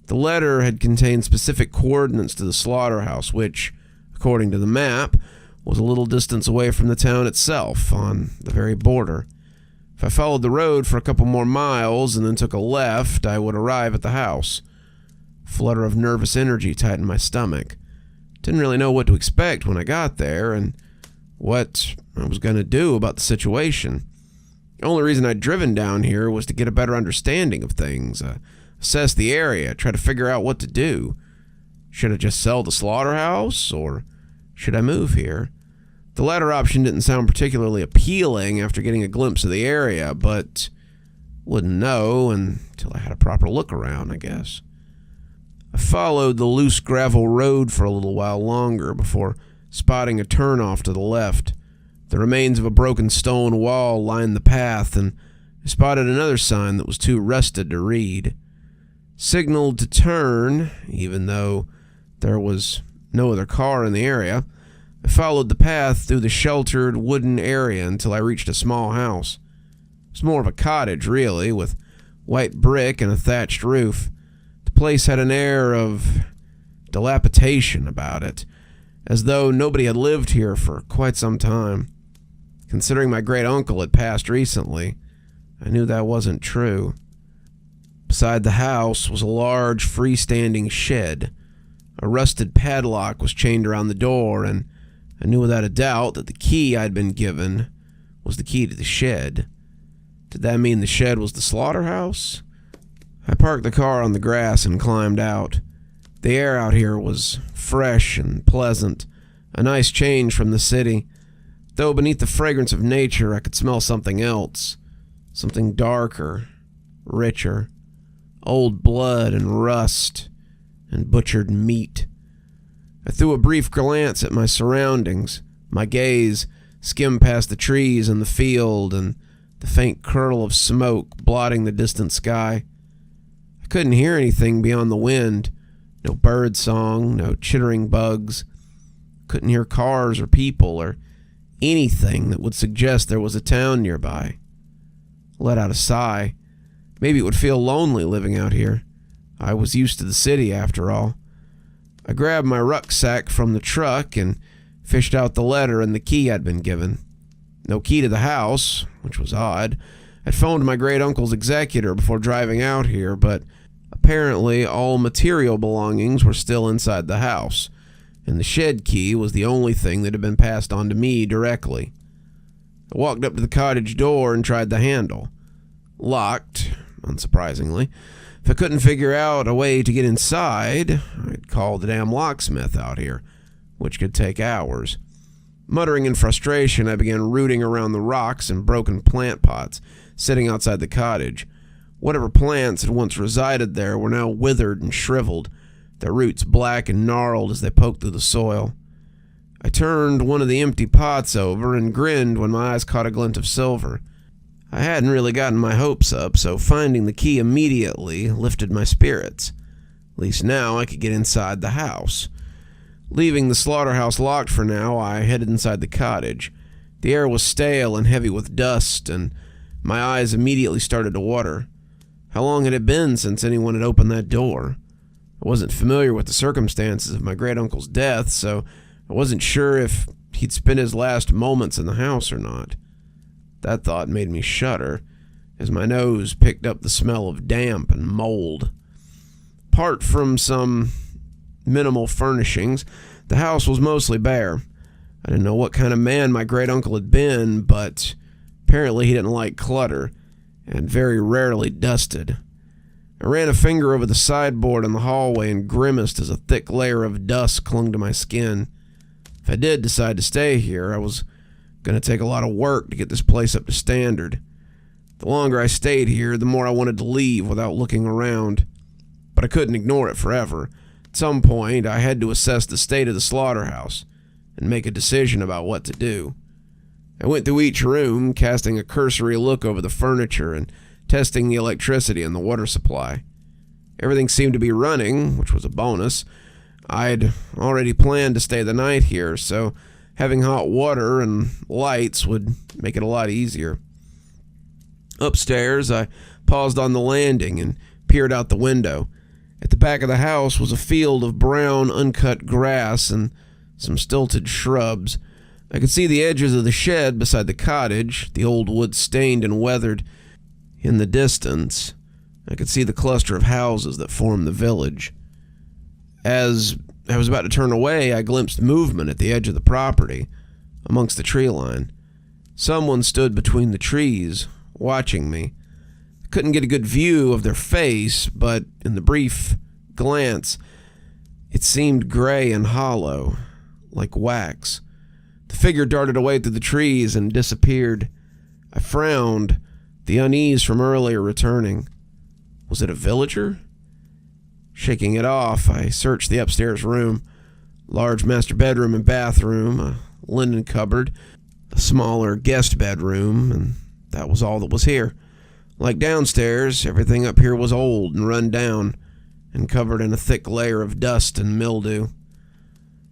The letter had contained specific coordinates to the slaughterhouse, which, according to the map, was a little distance away from the town itself, on the very border. If I followed the road for a couple more miles and then took a left, I would arrive at the house. A flutter of nervous energy tightened my stomach. Didn't really know what to expect when I got there, and what I was going to do about the situation. The only reason I'd driven down here was to get a better understanding of things, assess the area, try to figure out what to do. Should I just sell the slaughterhouse, or should I move here? The latter option didn't sound particularly appealing after getting a glimpse of the area, but wouldn't know until I had a proper look around, I guess. I followed the loose gravel road for a little while longer before spotting a turnoff to the left. The remains of a broken stone wall lined the path, and I spotted another sign that was too rusted to read. Signaled to turn, even though there was no other car in the area. I followed the path through the sheltered wooden area until I reached a small house. It was more of a cottage, really, with white brick and a thatched roof. The place had an air of dilapidation about it, as though nobody had lived here for quite some time. Considering my great-uncle had passed recently, I knew that wasn't true. Beside the house was a large freestanding shed. A rusted padlock was chained around the door, and I knew without a doubt that the key I'd been given was the key to the shed. Did that mean the shed was the slaughterhouse? I parked the car on the grass and climbed out. The air out here was fresh and pleasant, a nice change from the city. Though beneath the fragrance of nature, I could smell something else, something darker, richer, old blood and rust and butchered meat. I threw a brief glance at my surroundings. My gaze skimmed past the trees and the field and the faint curl of smoke blotting the distant sky. I couldn't hear anything beyond the wind. No bird song, no chittering bugs. Couldn't hear cars or people or anything that would suggest there was a town nearby. I let out a sigh. Maybe it would feel lonely living out here. I was used to the city, after all. I grabbed my rucksack from the truck and fished out the letter and the key I'd been given. No key to the house, which was odd. I'd phoned my great-uncle's executor before driving out here, but apparently all material belongings were still inside the house, and the shed key was the only thing that had been passed on to me directly. I walked up to the cottage door and tried the handle. Locked, unsurprisingly. If I couldn't figure out a way to get inside, I'd call the damn locksmith out here, which could take hours. Muttering in frustration, I began rooting around the rocks and broken plant pots sitting outside the cottage. Whatever plants had once resided there were now withered and shriveled, their roots black and gnarled as they poked through the soil. I turned one of the empty pots over and grinned when my eyes caught a glint of silver. I hadn't really gotten my hopes up, so finding the key immediately lifted my spirits. At least now I could get inside the house. Leaving the slaughterhouse locked for now, I headed inside the cottage. The air was stale and heavy with dust, and my eyes immediately started to water. How long had it been since anyone had opened that door? I wasn't familiar with the circumstances of my great-uncle's death, so I wasn't sure if he'd spent his last moments in the house or not. That thought made me shudder, as my nose picked up the smell of damp and mold. Apart from some minimal furnishings, the house was mostly bare. I didn't know what kind of man my great-uncle had been, but apparently he didn't like clutter, and very rarely dusted. I ran a finger over the sideboard in the hallway and grimaced as a thick layer of dust clung to my skin. If I did decide to stay here, I was going to take a lot of work to get this place up to standard. The longer I stayed here, the more I wanted to leave without looking around. But I couldn't ignore it forever. At some point, I had to assess the state of the slaughterhouse and make a decision about what to do. I went through each room, casting a cursory look over the furniture and testing the electricity and the water supply. Everything seemed to be running, which was a bonus. I'd already planned to stay the night here, so having hot water and lights would make it a lot easier. Upstairs, I paused on the landing and peered out the window. At the back of the house was a field of brown, uncut grass and some stilted shrubs. I could see the edges of the shed beside the cottage, the old wood stained and weathered. In the distance, I could see the cluster of houses that formed the village. As I was about to turn away, I glimpsed movement at the edge of the property, amongst the tree line. Someone stood between the trees, watching me. I couldn't get a good view of their face, but in the brief glance, it seemed gray and hollow, like wax. The figure darted away through the trees and disappeared. I frowned, the unease from earlier returning. Was it a villager? Shaking it off, I searched the upstairs room. Large master bedroom and bathroom, a linen cupboard, a smaller guest bedroom, and that was all that was here. Like downstairs, everything up here was old and run down and covered in a thick layer of dust and mildew.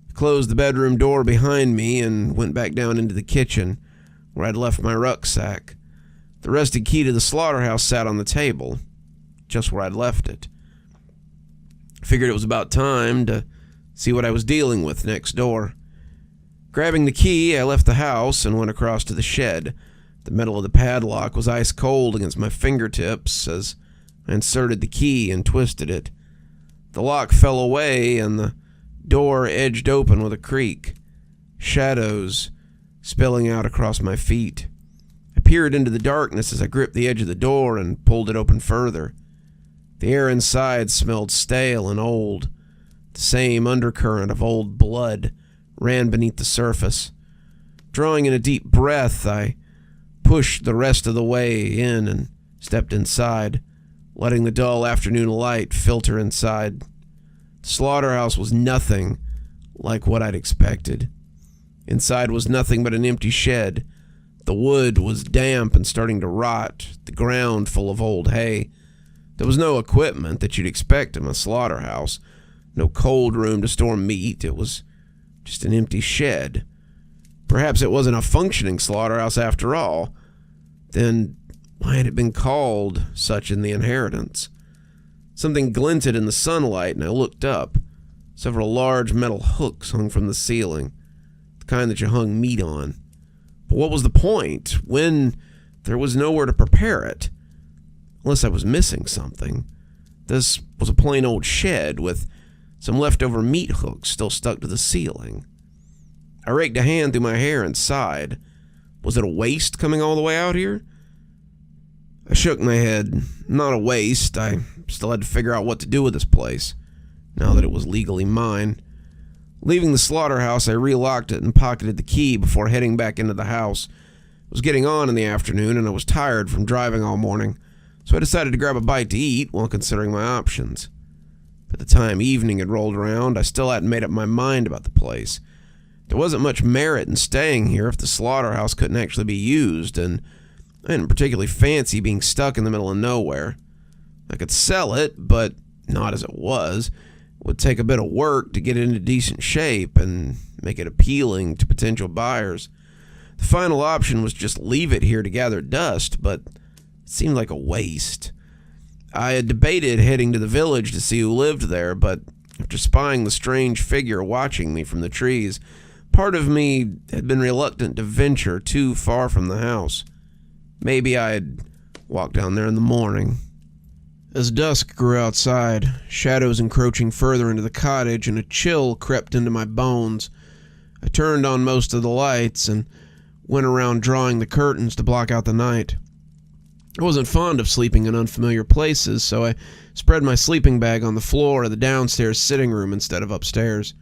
I closed the bedroom door behind me and went back down into the kitchen, where I'd left my rucksack. The rusty key to the slaughterhouse sat on the table, just where I'd left it. Figured it was about time to see what I was dealing with next door. Grabbing the key, I left the house and went across to the shed. The metal of the padlock was ice cold against my fingertips as I inserted the key and twisted it. The lock fell away and the door edged open with a creak. Shadows spilling out across my feet. I peered into the darkness as I gripped the edge of the door and pulled it open further. The air inside smelled stale and old. The same undercurrent of old blood ran beneath the surface. Drawing in a deep breath, I pushed the rest of the way in and stepped inside, letting the dull afternoon light filter inside. The slaughterhouse was nothing like what I'd expected. Inside was nothing but an empty shed. The wood was damp and starting to rot, the ground full of old hay. There was no equipment that you'd expect in a slaughterhouse, no cold room to store meat. It was just an empty shed. Perhaps it wasn't a functioning slaughterhouse after all. Then why had it been called such in the inheritance? Something glinted in the sunlight, and I looked up. Several large metal hooks hung from the ceiling, the kind that you hung meat on. But what was the point when there was nowhere to prepare it? Unless I was missing something. This was a plain old shed with some leftover meat hooks still stuck to the ceiling. I raked a hand through my hair and sighed. Was it a waste coming all the way out here? I shook my head. Not a waste. I still had to figure out what to do with this place, now that it was legally mine. Leaving the slaughterhouse, I relocked it and pocketed the key before heading back into the house. It was getting on in the afternoon, and I was tired from driving all morning, so I decided to grab a bite to eat while considering my options. By the time evening had rolled around, I still hadn't made up my mind about the place. There wasn't much merit in staying here if the slaughterhouse couldn't actually be used, and I didn't particularly fancy being stuck in the middle of nowhere. I could sell it, but not as it was. It would take a bit of work to get it into decent shape and make it appealing to potential buyers. The final option was just leave it here to gather dust, but it seemed like a waste. I had debated heading to the village to see who lived there, but after spying the strange figure watching me from the trees, part of me had been reluctant to venture too far from the house. Maybe I'd walk down there in the morning. As dusk grew outside, shadows encroaching further into the cottage, and a chill crept into my bones, I turned on most of the lights and went around drawing the curtains to block out the night. I wasn't fond of sleeping in unfamiliar places, so I spread my sleeping bag on the floor of the downstairs sitting room instead of upstairs.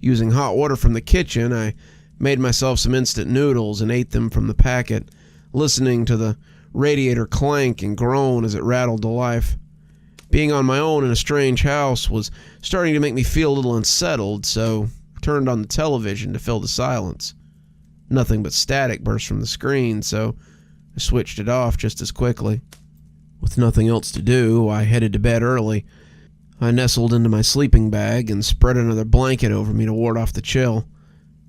Using hot water from the kitchen, I made myself some instant noodles and ate them from the packet, listening to the radiator clank and groan as it rattled to life. Being on my own in a strange house was starting to make me feel a little unsettled, so I turned on the television to fill the silence. Nothing but static burst from the screen, so I switched it off just as quickly. With nothing else to do, I headed to bed early. I nestled into my sleeping bag and spread another blanket over me to ward off the chill.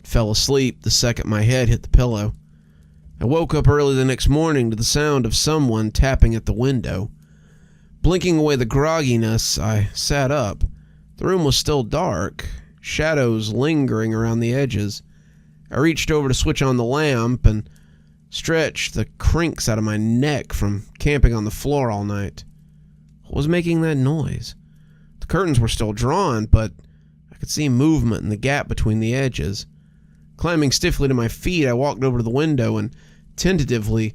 Fell asleep the second my head hit the pillow. I woke up early the next morning to the sound of someone tapping at the window. Blinking away the grogginess, I sat up. The room was still dark, shadows lingering around the edges. I reached over to switch on the lamp and stretched the crinks out of my neck from camping on the floor all night. What was making that noise? The curtains were still drawn, but I could see movement in the gap between the edges. Climbing stiffly to my feet, I walked over to the window and tentatively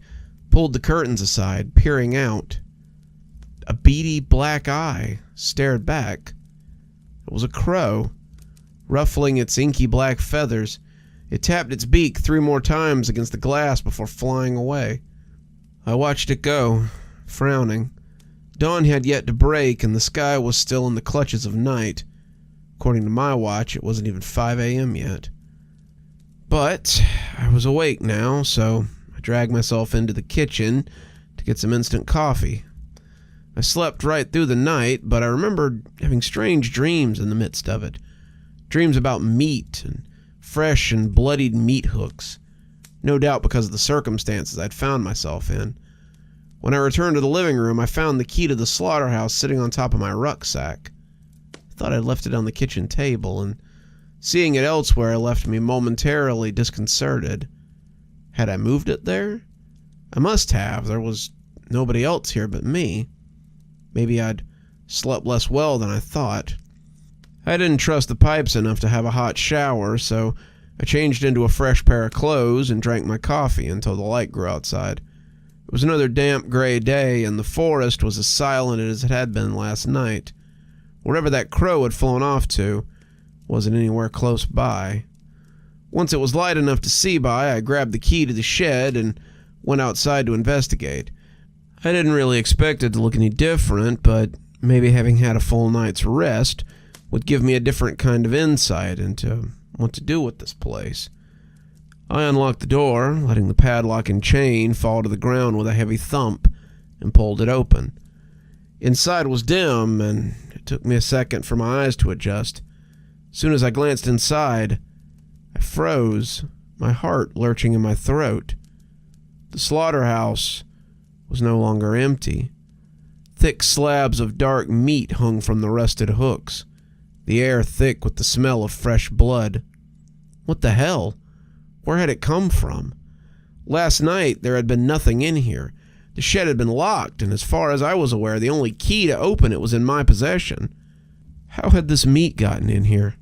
pulled the curtains aside, peering out. A beady black eye stared back. It was a crow. Ruffling its inky black feathers, it tapped its beak 3 more times against the glass before flying away. I watched it go, frowning. Dawn had yet to break, and the sky was still in the clutches of night. According to my watch, it wasn't even 5 a.m. yet. But I was awake now, so I dragged myself into the kitchen to get some instant coffee. I slept right through the night, but I remembered having strange dreams in the midst of it. Dreams about meat and fresh and bloodied meat hooks, no doubt because of the circumstances I'd found myself in. When I returned to the living room, I found the key to the slaughterhouse sitting on top of my rucksack. I thought I'd left it on the kitchen table, and seeing it elsewhere left me momentarily disconcerted. Had I moved it there? I must have. There was nobody else here but me. Maybe I'd slept less well than I thought. I didn't trust the pipes enough to have a hot shower, so I changed into a fresh pair of clothes and drank my coffee until the light grew outside. It was another damp gray day, and the forest was as silent as it had been last night. Wherever that crow had flown off to wasn't anywhere close by. Once it was light enough to see by, I grabbed the key to the shed and went outside to investigate. I didn't really expect it to look any different, but maybe having had a full night's rest would give me a different kind of insight into what to do with this place. I unlocked the door, letting the padlock and chain fall to the ground with a heavy thump, and pulled it open. Inside was dim, and it took me a second for my eyes to adjust. As soon as I glanced inside, I froze, my heart lurching in my throat. The slaughterhouse was no longer empty. Thick slabs of dark meat hung from the rusted hooks, the air thick with the smell of fresh blood. What the hell? Where had it come from? Last night there had been nothing in here. The shed had been locked, and as far as I was aware, the only key to open it was in my possession. How had this meat gotten in here?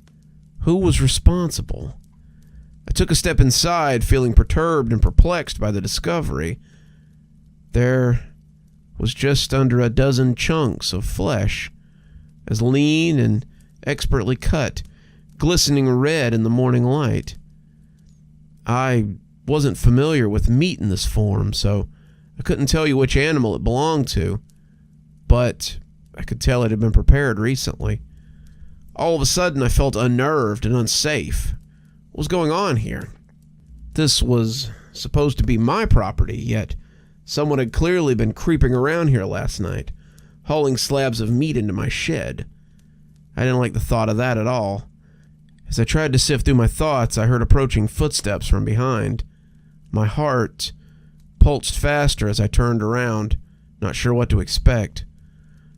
Who was responsible? I took a step inside, feeling perturbed and perplexed by the discovery. There was just under a dozen chunks of flesh, as lean and expertly cut, glistening red in the morning light. I wasn't familiar with meat in this form, so I couldn't tell you which animal it belonged to, but I could tell it had been prepared recently. All of a sudden, I felt unnerved and unsafe. What was going on here? This was supposed to be my property, yet someone had clearly been creeping around here last night, hauling slabs of meat into my shed. I didn't like the thought of that at all. As I tried to sift through my thoughts, I heard approaching footsteps from behind. My heart pulsed faster as I turned around, not sure what to expect.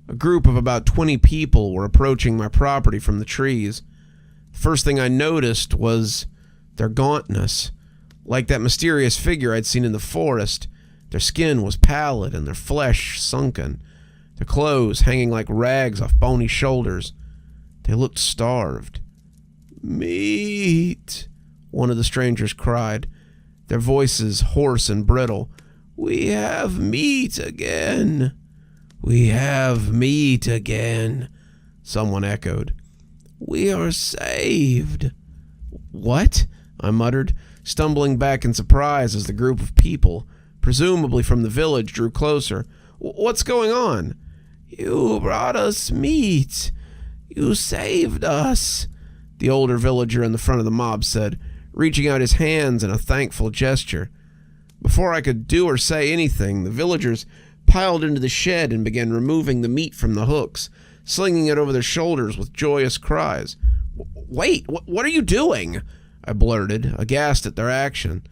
A group of about 20 people were approaching my property from the trees. The first thing I noticed was their gauntness. Like that mysterious figure I'd seen in the forest, their skin was pallid and their flesh sunken, their clothes hanging like rags off bony shoulders. They looked starved. "Meat," one of the strangers cried, their voices hoarse and brittle. We have meat again. We have meat again, someone echoed. We are saved. What? I muttered, stumbling back in surprise as the group of people, presumably from the village, drew closer. What's going on? You brought us meat. You saved us, the older villager in the front of the mob said, reaching out his hands in a thankful gesture. Before I could do or say anything, the villagers piled into the shed and began removing the meat from the hooks, slinging it over their shoulders with joyous cries. Wait, what are you doing? I blurted, aghast at their action.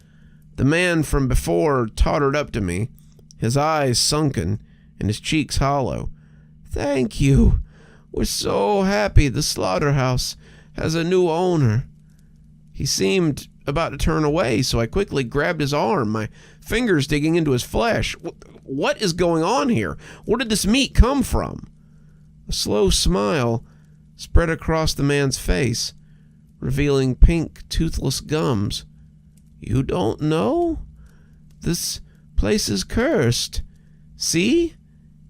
The man from before tottered up to me, his eyes sunken and his cheeks hollow. Thank you. We're so happy the slaughterhouse has a new owner. He seemed about to turn away, so I quickly grabbed his arm, my fingers digging into his flesh. What is going on here? Where did this meat come from? A slow smile spread across the man's face, revealing pink, toothless gums. You don't know? This place is cursed. See?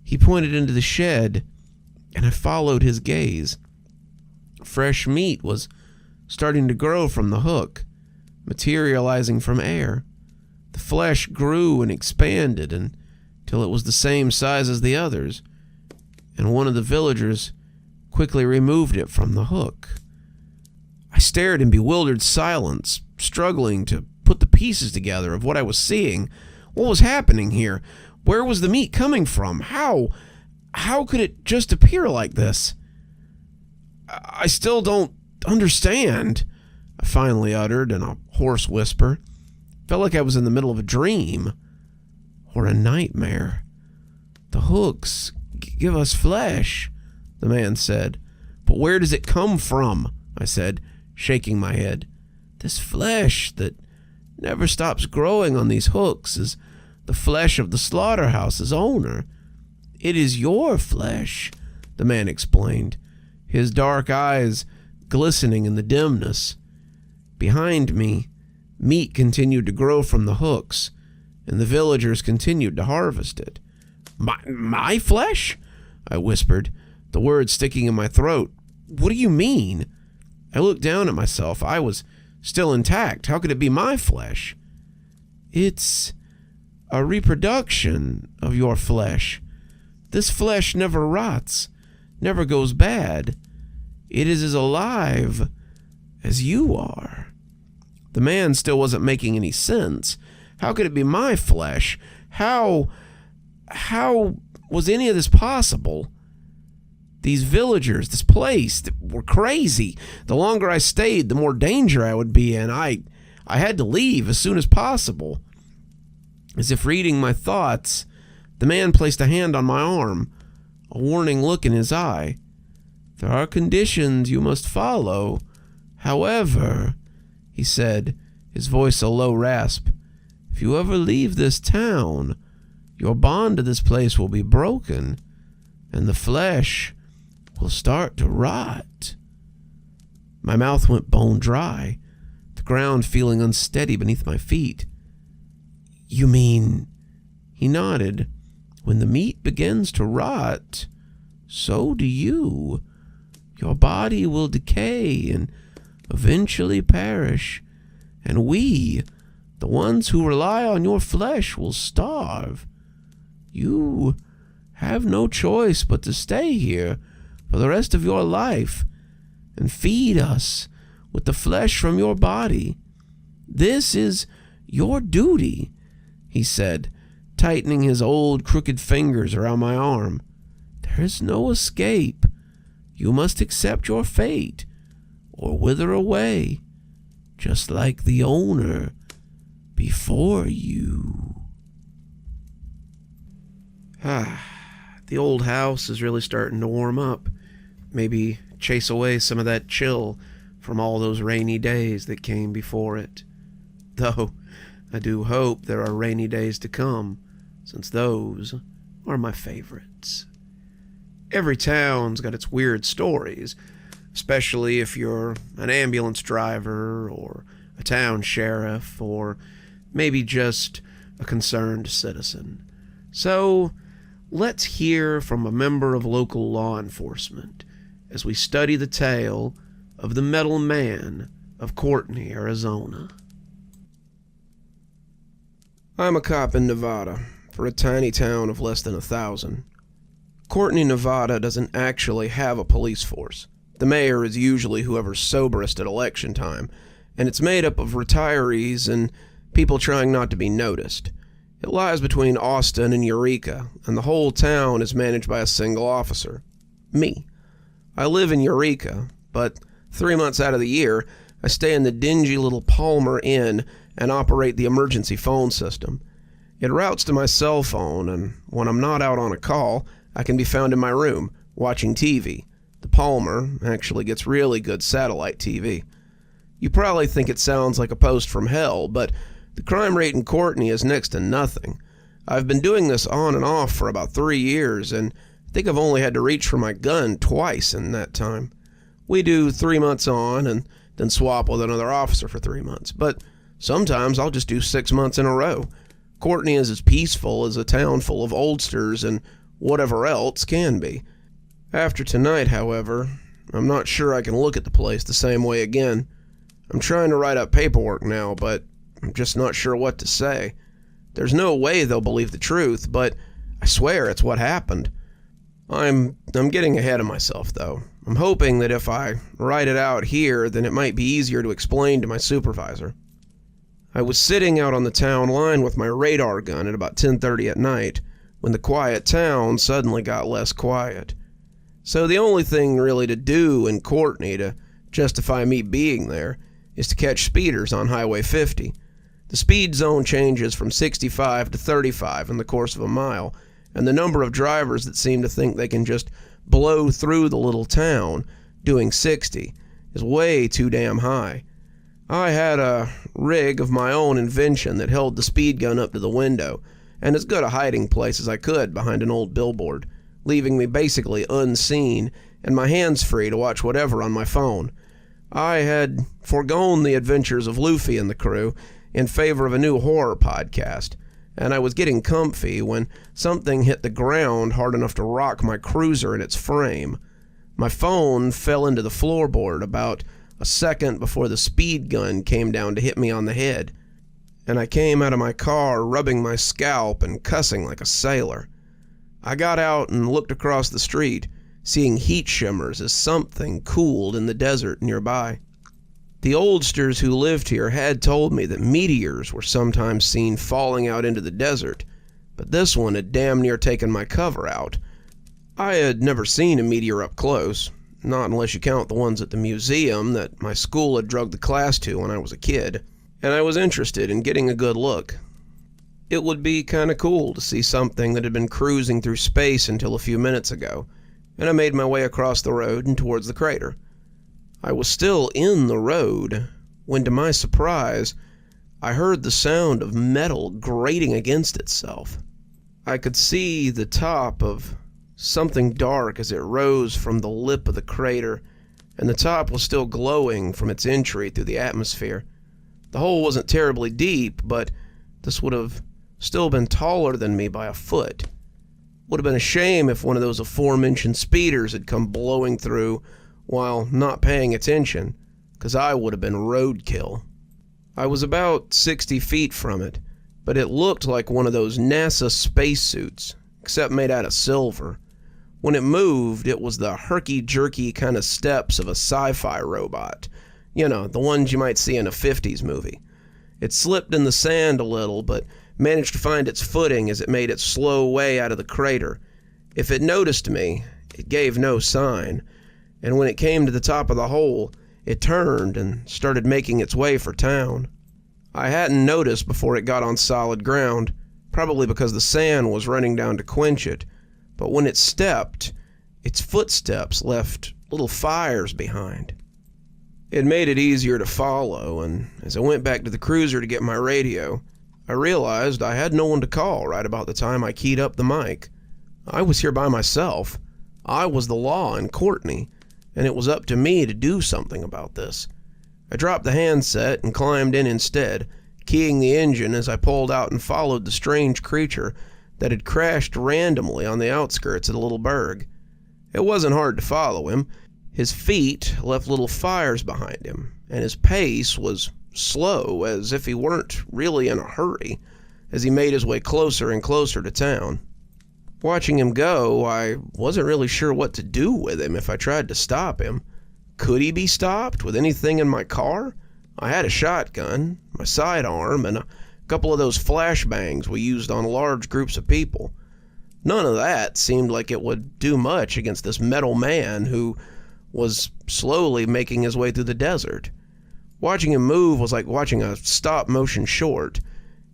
He pointed into the shed, and I followed his gaze. Fresh meat was starting to grow from the hook, materializing from air. The flesh grew and expanded until it was the same size as the others, and one of the villagers quickly removed it from the hook. I stared in bewildered silence, struggling to put the pieces together of what I was seeing. What was happening here? Where was the meat coming from? How could it just appear like this? I still don't understand, I finally uttered in a hoarse whisper. Felt like I was in the middle of a dream or a nightmare. The hooks give us flesh, the man said. But where does it come from? I said, shaking my head. This flesh that never stops growing on these hooks is the flesh of the slaughterhouse's owner. It is your flesh, the man explained, his dark eyes glistening in the dimness. Behind me, meat continued to grow from the hooks, and the villagers continued to harvest it. My flesh? I whispered, the words sticking in my throat. What do you mean? I looked down at myself. I was still intact. How could it be my flesh? It's a reproduction of your flesh. This flesh never rots, never goes bad. It is as alive as you are. The man still wasn't making any sense. How could it be my flesh? How was any of this possible? These villagers, this place, were crazy. The longer I stayed, the more danger I would be in. I had to leave as soon as possible. As if reading my thoughts, the man placed a hand on my arm, a warning look in his eye. There are conditions you must follow. However, he said, his voice a low rasp, if you ever leave this town, your bond to this place will be broken, and the flesh will start to rot. My mouth went bone dry, the ground feeling unsteady beneath my feet. You mean, he nodded, when the meat begins to rot, so do you. Your body will decay and eventually perish, and we, the ones who rely on your flesh, will starve. You have no choice but to stay here for the rest of your life and feed us with the flesh from your body. This is your duty, he said, tightening his old crooked fingers around my arm. There is no escape. You must accept your fate or wither away, just like the owner before you. The old house is really starting to warm up. Maybe chase away some of that chill from all those rainy days that came before it. Though, I do hope there are rainy days to come, since those are my favorites. Every town's got its weird stories, especially if you're an ambulance driver or a town sheriff or maybe just a concerned citizen. So, let's hear from a member of local law enforcement as we study the tale of the Metal Man of Courtney, Arizona. I'm a cop in Nevada, for a tiny town of less than 1,000. Courtney, Nevada doesn't actually have a police force. The mayor is usually whoever's soberest at election time, and it's made up of retirees and people trying not to be noticed. It lies between Austin and Eureka, and the whole town is managed by a single officer. Me. I live in Eureka, but 3 months out of the year, I stay in the dingy little Palmer Inn and operate the emergency phone system. It routes to my cell phone, and when I'm not out on a call, I can be found in my room, watching TV. The Palmer actually gets really good satellite TV. You probably think it sounds like a post from hell, but the crime rate in Courtney is next to nothing. I've been doing this on and off for about 3 years, and I think I've only had to reach for my gun twice in that time. We do 3 months on and then swap with another officer for 3 months, but sometimes I'll just do 6 months in a row. Courtney is as peaceful as a town full of oldsters and whatever else can be. After tonight, however, I'm not sure I can look at the place the same way again. I'm trying to write up paperwork now, but I'm just not sure what to say. There's no way they'll believe the truth, but I swear it's what happened. I'm getting ahead of myself, though. I'm hoping that if I write it out here, then it might be easier to explain to my supervisor. I was sitting out on the town line with my radar gun at about 10:30 at night, when the quiet town suddenly got less quiet. So the only thing really to do in Courtney to justify me being there is to catch speeders on Highway 50. The speed zone changes from 65 to 35 in the course of a mile, and the number of drivers that seem to think they can just blow through the little town doing 60 is way too damn high. I had a rig of my own invention that held the speed gun up to the window, and as good a hiding place as I could behind an old billboard, leaving me basically unseen and my hands free to watch whatever on my phone. I had foregone the adventures of Luffy and the crew in favor of a new horror podcast, and I was getting comfy when something hit the ground hard enough to rock my cruiser in its frame. My phone fell into the floorboard about a second before the speed gun came down to hit me on the head, and I came out of my car rubbing my scalp and cussing like a sailor. I got out and looked across the street, seeing heat shimmers as something cooled in the desert nearby. The oldsters who lived here had told me that meteors were sometimes seen falling out into the desert, but this one had damn near taken my cover out. I had never seen a meteor up close, not unless you count the ones at the museum that my school had drugged the class to when I was a kid, and I was interested in getting a good look. It would be kinda cool to see something that had been cruising through space until a few minutes ago, and I made my way across the road and towards the crater. I was still in the road when, to my surprise, I heard the sound of metal grating against itself. I could see the top of something dark as it rose from the lip of the crater, and the top was still glowing from its entry through the atmosphere. The hole wasn't terribly deep, but this would have still been taller than me by a foot. Would have been a shame if one of those aforementioned speeders had come blowing through while not paying attention, 'cause I would have been roadkill. I was about 60 feet from it, but it looked like one of those NASA spacesuits, except made out of silver. When it moved, it was the herky-jerky kind of steps of a sci-fi robot. You know, the ones you might see in a 50s movie. It slipped in the sand a little, but managed to find its footing as it made its slow way out of the crater. If it noticed me, it gave no sign, and when it came to the top of the hole, it turned and started making its way for town. I hadn't noticed before it got on solid ground, probably because the sand was running down to quench it, but when it stepped, its footsteps left little fires behind. It made it easier to follow, and as I went back to the cruiser to get my radio, I realized I had no one to call right about the time I keyed up the mic. I was here by myself. I was the law in Courtney, and it was up to me to do something about this. I dropped the handset and climbed in instead, keying the engine as I pulled out and followed the strange creature that had crashed randomly on the outskirts of the little burg. It wasn't hard to follow him. His feet left little fires behind him, and his pace was slow, as if he weren't really in a hurry, as he made his way closer and closer to town. Watching him go, I wasn't really sure what to do with him if I tried to stop him. Could he be stopped with anything in my car? I had a shotgun, my sidearm, and a couple of those flashbangs we used on large groups of people. None of that seemed like it would do much against this metal man who was slowly making his way through the desert. Watching him move was like watching a stop-motion short.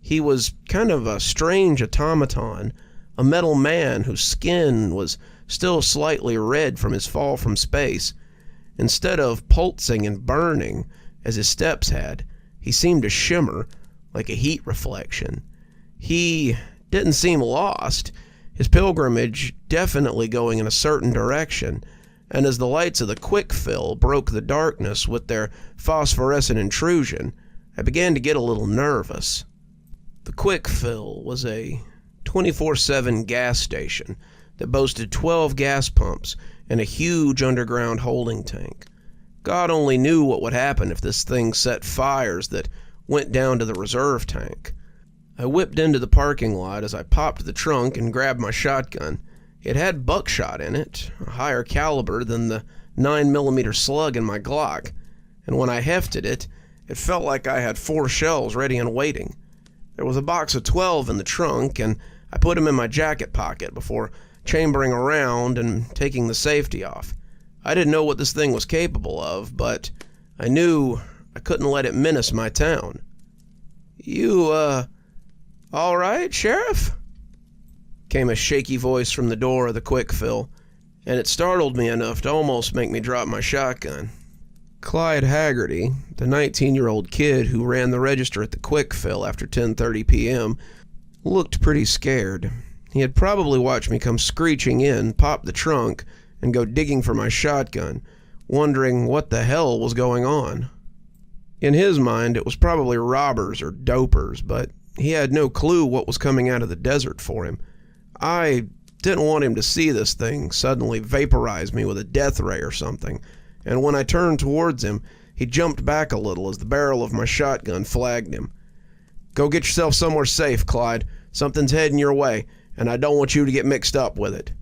He was kind of a strange automaton, a metal man whose skin was still slightly red from his fall from space. Instead of pulsing and burning, as his steps had, he seemed to shimmer like a heat reflection. He didn't seem lost, his pilgrimage definitely going in a certain direction, and as the lights of the quick fill broke the darkness with their phosphorescent intrusion, I began to get a little nervous. The quick fill was a 24/7 gas station that boasted 12 gas pumps and a huge underground holding tank. God only knew what would happen if this thing set fires that went down to the reserve tank. I whipped into the parking lot as I popped the trunk and grabbed my shotgun. It had buckshot in it, a higher caliber than the 9mm slug in my Glock, and when I hefted it, it felt like I had 4 shells ready and waiting. There was a box of 12 in the trunk, and I put them in my jacket pocket before chambering around and taking the safety off. I didn't know what this thing was capable of, but I knew I couldn't let it menace my town. "You, all right, Sheriff?" Came a shaky voice from the door of the quick fill, and it startled me enough to almost make me drop my shotgun. Clyde Haggerty, the 19-year-old kid who ran the register at the quick fill after 10:30 p.m., looked pretty scared. He had probably watched me come screeching in, pop the trunk, and go digging for my shotgun, wondering what the hell was going on. In his mind, it was probably robbers or dopers, but he had no clue what was coming out of the desert for him. I didn't want him to see this thing suddenly vaporize me with a death ray or something, and when I turned towards him, he jumped back a little as the barrel of my shotgun flagged him. "Go get yourself somewhere safe, Clyde. Something's heading your way, and I don't want you to get mixed up with it."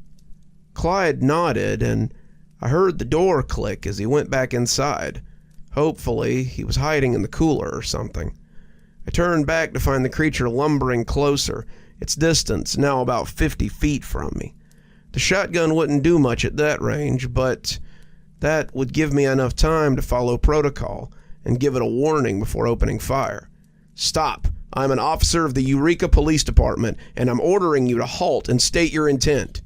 Clyde nodded, and I heard the door click as he went back inside. Hopefully, he was hiding in the cooler or something. I turned back to find the creature lumbering closer, its distance now about 50 feet from me. The shotgun wouldn't do much at that range, but that would give me enough time to follow protocol and give it a warning before opening fire. "Stop. I'm an officer of the Eureka Police Department, and I'm ordering you to halt and state your intent."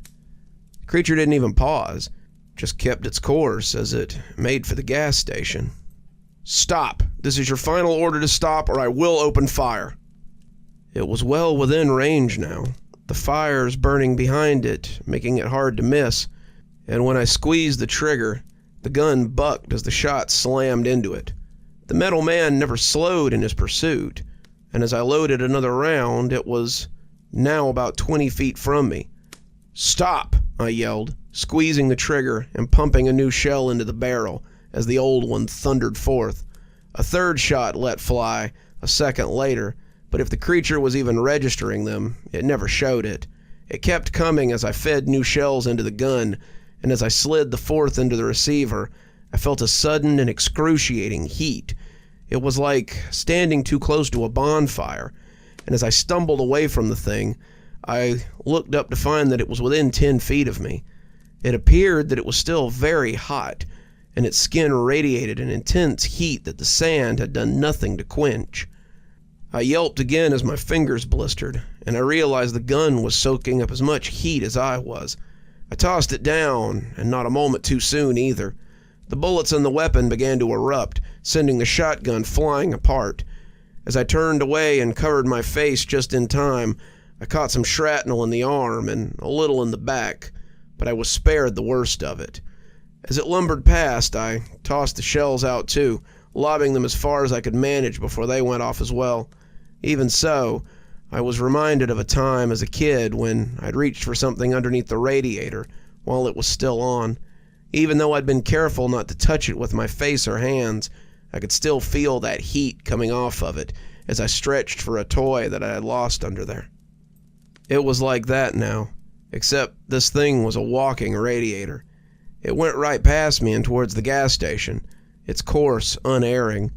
The creature didn't even pause, just kept its course as it made for the gas station. "Stop. This is your final order to stop, or I will open fire." It was well within range now, the fires burning behind it, making it hard to miss, and when I squeezed the trigger, the gun bucked as the shot slammed into it. The metal man never slowed in his pursuit, and as I loaded another round, it was now about 20 feet from me. "Stop!" I yelled, squeezing the trigger and pumping a new shell into the barrel as the old one thundered forth. A third shot let fly a second later, but if the creature was even registering them, it never showed it. It kept coming as I fed new shells into the gun, and as I slid the fourth into the receiver, I felt a sudden and excruciating heat. It was like standing too close to a bonfire, and as I stumbled away from the thing, I looked up to find that it was within 10 feet of me. It appeared that it was still very hot, and its skin radiated an intense heat that the sand had done nothing to quench. I yelped again as my fingers blistered, and I realized the gun was soaking up as much heat as I was. I tossed it down, and not a moment too soon either. The bullets in the weapon began to erupt, sending the shotgun flying apart. As I turned away and covered my face just in time, I caught some shrapnel in the arm and a little in the back, but I was spared the worst of it. As it lumbered past, I tossed the shells out too, lobbing them as far as I could manage before they went off as well. Even so, I was reminded of a time as a kid when I'd reached for something underneath the radiator while it was still on. Even though I'd been careful not to touch it with my face or hands, I could still feel that heat coming off of it as I stretched for a toy that I had lost under there. It was like that now, except this thing was a walking radiator. It went right past me and towards the gas station, its course unerring.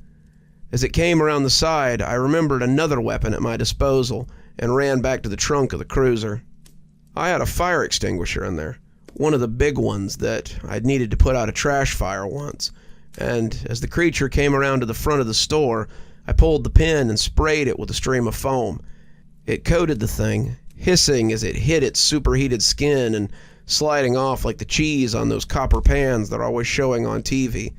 As it came around the side, I remembered another weapon at my disposal and ran back to the trunk of the cruiser. I had a fire extinguisher in there, one of the big ones that I'd needed to put out a trash fire once, and as the creature came around to the front of the store, I pulled the pin and sprayed it with a stream of foam. It coated the thing, hissing as it hit its superheated skin and sliding off like the cheese on those copper pans they're always showing on TV.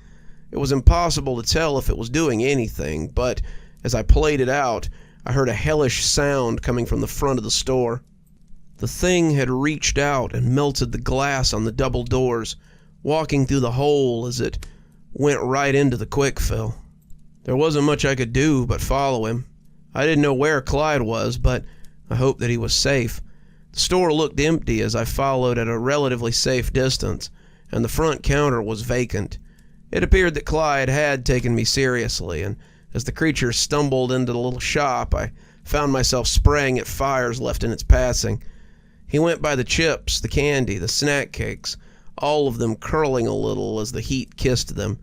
It was impossible to tell if it was doing anything, but as I played it out, I heard a hellish sound coming from the front of the store. The thing had reached out and melted the glass on the double doors, walking through the hole as it went right into the quick fill. There wasn't much I could do but follow him. I didn't know where Clyde was, but I hoped that he was safe. The store looked empty as I followed at a relatively safe distance, and the front counter was vacant. It appeared that Clyde had taken me seriously, and as the creature stumbled into the little shop, I found myself spraying at fires left in its passing. He went by the chips, the candy, the snack cakes, all of them curling a little as the heat kissed them.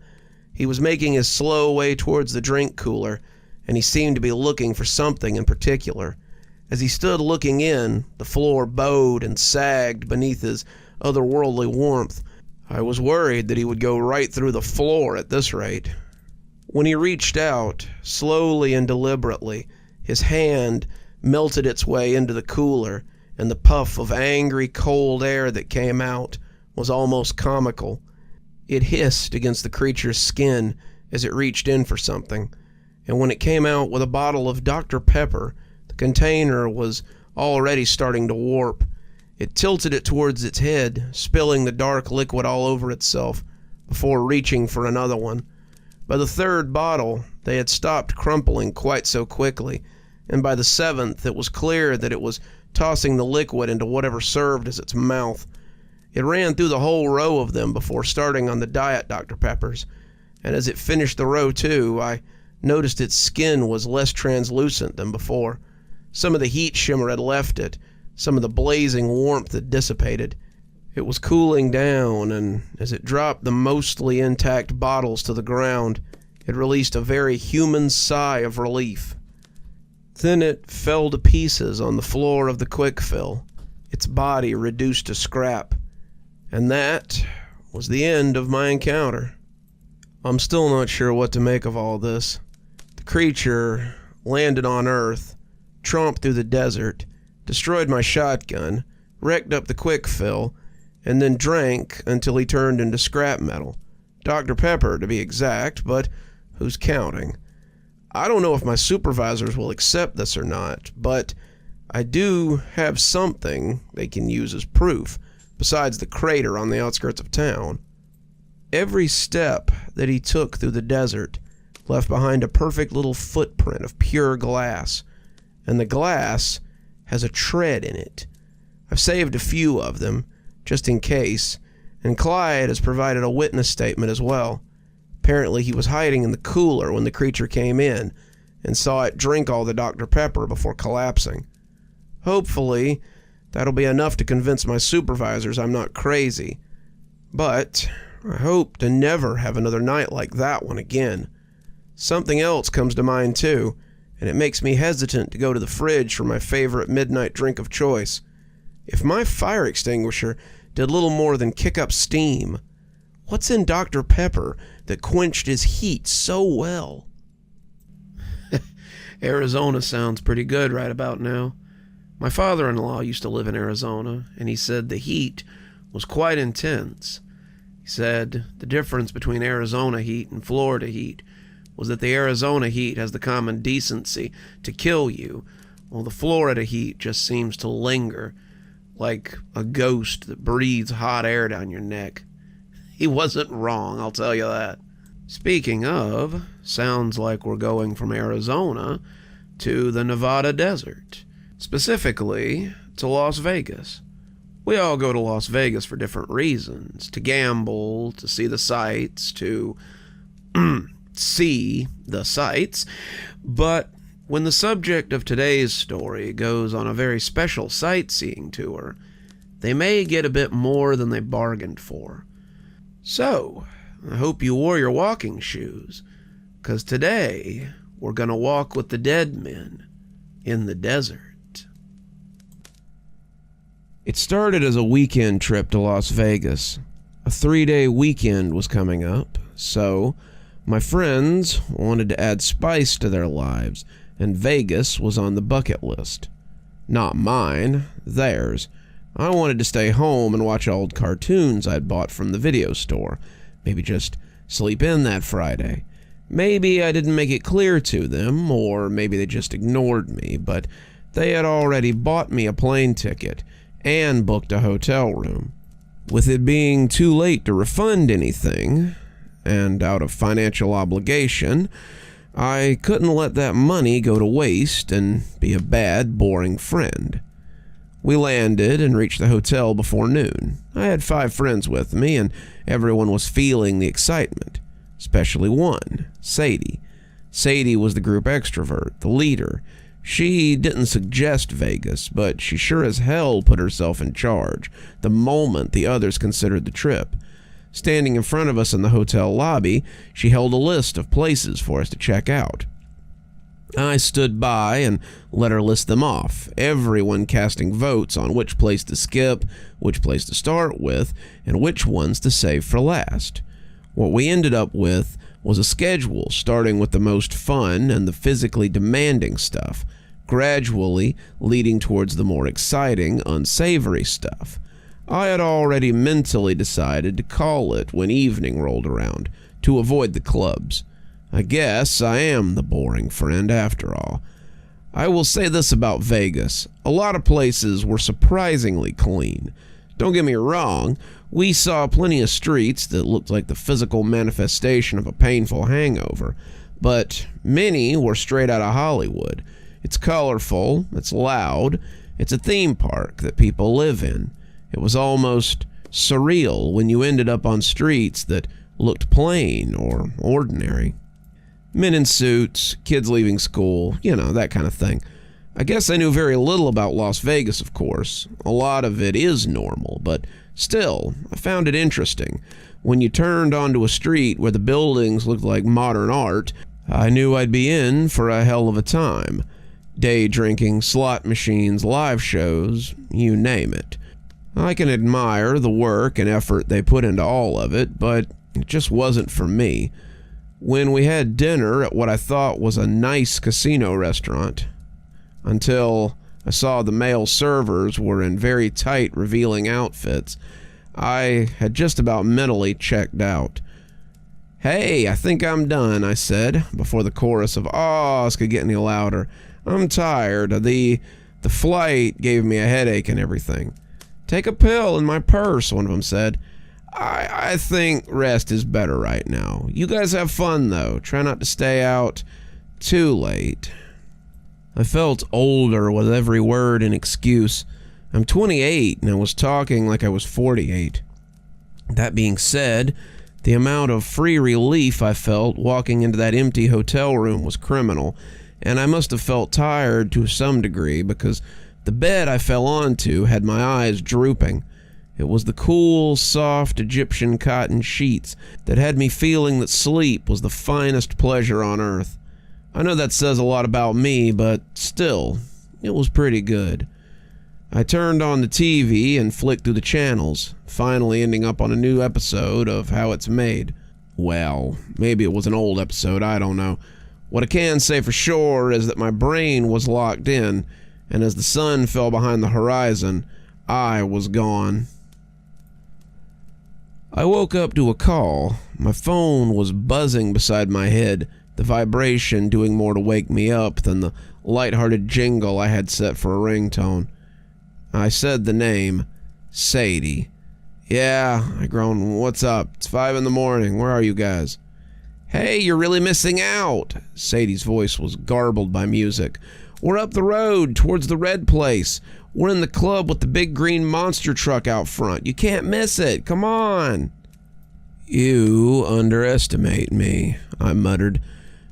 He was making his slow way towards the drink cooler, and he seemed to be looking for something in particular. As he stood looking in, the floor bowed and sagged beneath his otherworldly warmth. I was worried that he would go right through the floor at this rate. When he reached out, slowly and deliberately, his hand melted its way into the cooler, and the puff of angry, cold air that came out was almost comical. It hissed against the creature's skin as it reached in for something, and when it came out with a bottle of Dr. Pepper, the container was already starting to warp. It tilted it towards its head, spilling the dark liquid all over itself, before reaching for another one. By the third bottle, they had stopped crumpling quite so quickly, and by the seventh, it was clear that it was tossing the liquid into whatever served as its mouth. It ran through the whole row of them before starting on the Diet Dr. Peppers, and as it finished the row too, I noticed its skin was less translucent than before. Some of the heat shimmer had left it, some of the blazing warmth had dissipated. It was cooling down, and as it dropped the mostly intact bottles to the ground, it released a very human sigh of relief. Then it fell to pieces on the floor of the quick fill, its body reduced to scrap. And that was the end of my encounter. I'm still not sure what to make of all this. The creature landed on Earth, tromped through the desert, destroyed my shotgun, wrecked up the quick fill, and then drank until he turned into scrap metal. Dr. Pepper, to be exact, but who's counting? I don't know if my supervisors will accept this or not, but I do have something they can use as proof, besides the crater on the outskirts of town. Every step that he took through the desert left behind a perfect little footprint of pure glass, and the glass has a tread in it. I've saved a few of them, just in case, and Clyde has provided a witness statement as well. Apparently he was hiding in the cooler when the creature came in, and saw it drink all the Dr. Pepper before collapsing. Hopefully, that'll be enough to convince my supervisors I'm not crazy. But I hope to never have another night like that one again. Something else comes to mind too, and it makes me hesitant to go to the fridge for my favorite midnight drink of choice. If my fire extinguisher did little more than kick up steam, what's in Dr. Pepper that quenched his heat so well? Arizona sounds pretty good right about now. My father-in-law used to live in Arizona, and he said the heat was quite intense. He said the difference between Arizona heat and Florida heat was that the Arizona heat has the common decency to kill you, while the Florida heat just seems to linger, like a ghost that breathes hot air down your neck. He wasn't wrong, I'll tell you that. Speaking of, sounds like we're going from Arizona to the Nevada desert, specifically to Las Vegas. We all go to Las Vegas for different reasons, to gamble, to see the sights, to see the sights, but when the subject of today's story goes on a very special sightseeing tour, they may get a bit more than they bargained for. So, I hope you wore your walking shoes, 'cause today we're gonna walk with the dead men in the desert. It started as a weekend trip to Las Vegas. A 3-day weekend was coming up, so my friends wanted to add spice to their lives, and Vegas was on the bucket list. Not mine, theirs. I wanted to stay home and watch old cartoons I'd bought from the video store. Maybe just sleep in that Friday. Maybe I didn't make it clear to them, or maybe they just ignored me, but they had already bought me a plane ticket and booked a hotel room. With it being too late to refund anything, and out of financial obligation, I couldn't let that money go to waste and be a bad, boring friend. We landed and reached the hotel before noon. I had 5 friends with me, and everyone was feeling the excitement, especially one, Sadie. Sadie was the group extrovert, the leader. She didn't suggest Vegas, but she sure as hell put herself in charge the moment the others considered the trip. Standing in front of us in the hotel lobby, she held a list of places for us to check out. I stood by and let her list them off, everyone casting votes on which place to skip, which place to start with, and which ones to save for last. What we ended up with was a schedule starting with the most fun and the physically demanding stuff, gradually leading towards the more exciting, unsavory stuff. I had already mentally decided to call it when evening rolled around, to avoid the clubs. I guess I am the boring friend after all. I will say this about Vegas. A lot of places were surprisingly clean. Don't get me wrong, we saw plenty of streets that looked like the physical manifestation of a painful hangover, but many were straight out of Hollywood. It's colorful, it's loud, it's a theme park that people live in. It was almost surreal when you ended up on streets that looked plain or ordinary. Men in suits, kids leaving school, that kind of thing. I guess I knew very little about Las Vegas, of course. A lot of it is normal, but still, I found it interesting. When you turned onto a street where the buildings looked like modern art, I knew I'd be in for a hell of a time. Day drinking, slot machines, live shows, you name it. I can admire the work and effort they put into all of it, but it just wasn't for me. When we had dinner at what I thought was a nice casino restaurant, until I saw the male servers were in very tight, revealing outfits, I had just about mentally checked out. "Hey, I think I'm done," I said, before the chorus of ahs could get any louder. "I'm tired. The flight gave me a headache and everything." "Take a pill in my purse," one of them said. I think rest is better right now. You guys have fun, though. Try not to stay out too late. I felt older with every word and excuse. I'm 28, and I was talking like I was 48. That being said, the amount of free relief I felt walking into that empty hotel room was criminal, and I must have felt tired to some degree because the bed I fell onto had my eyes drooping. It was the cool, soft Egyptian cotton sheets that had me feeling that sleep was the finest pleasure on earth. I know that says a lot about me, but still, it was pretty good. I turned on the TV and flicked through the channels, finally ending up on a new episode of How It's Made. Well, maybe it was an old episode, I don't know. What I can say for sure is that my brain was locked in, and as the sun fell behind the horizon, I was gone. I woke up to a call. My phone was buzzing beside my head, the vibration doing more to wake me up than the light-hearted jingle I had set for a ringtone. I said the name, Sadie. "Yeah," I groaned. "What's up? It's 5 in the morning. Where are you guys?" Hey, you're really missing out. Sadie's voice was garbled by music. We're up the road towards the red place. We're in the club with the big green monster truck out front. You can't miss it. Come on. You underestimate me, I muttered.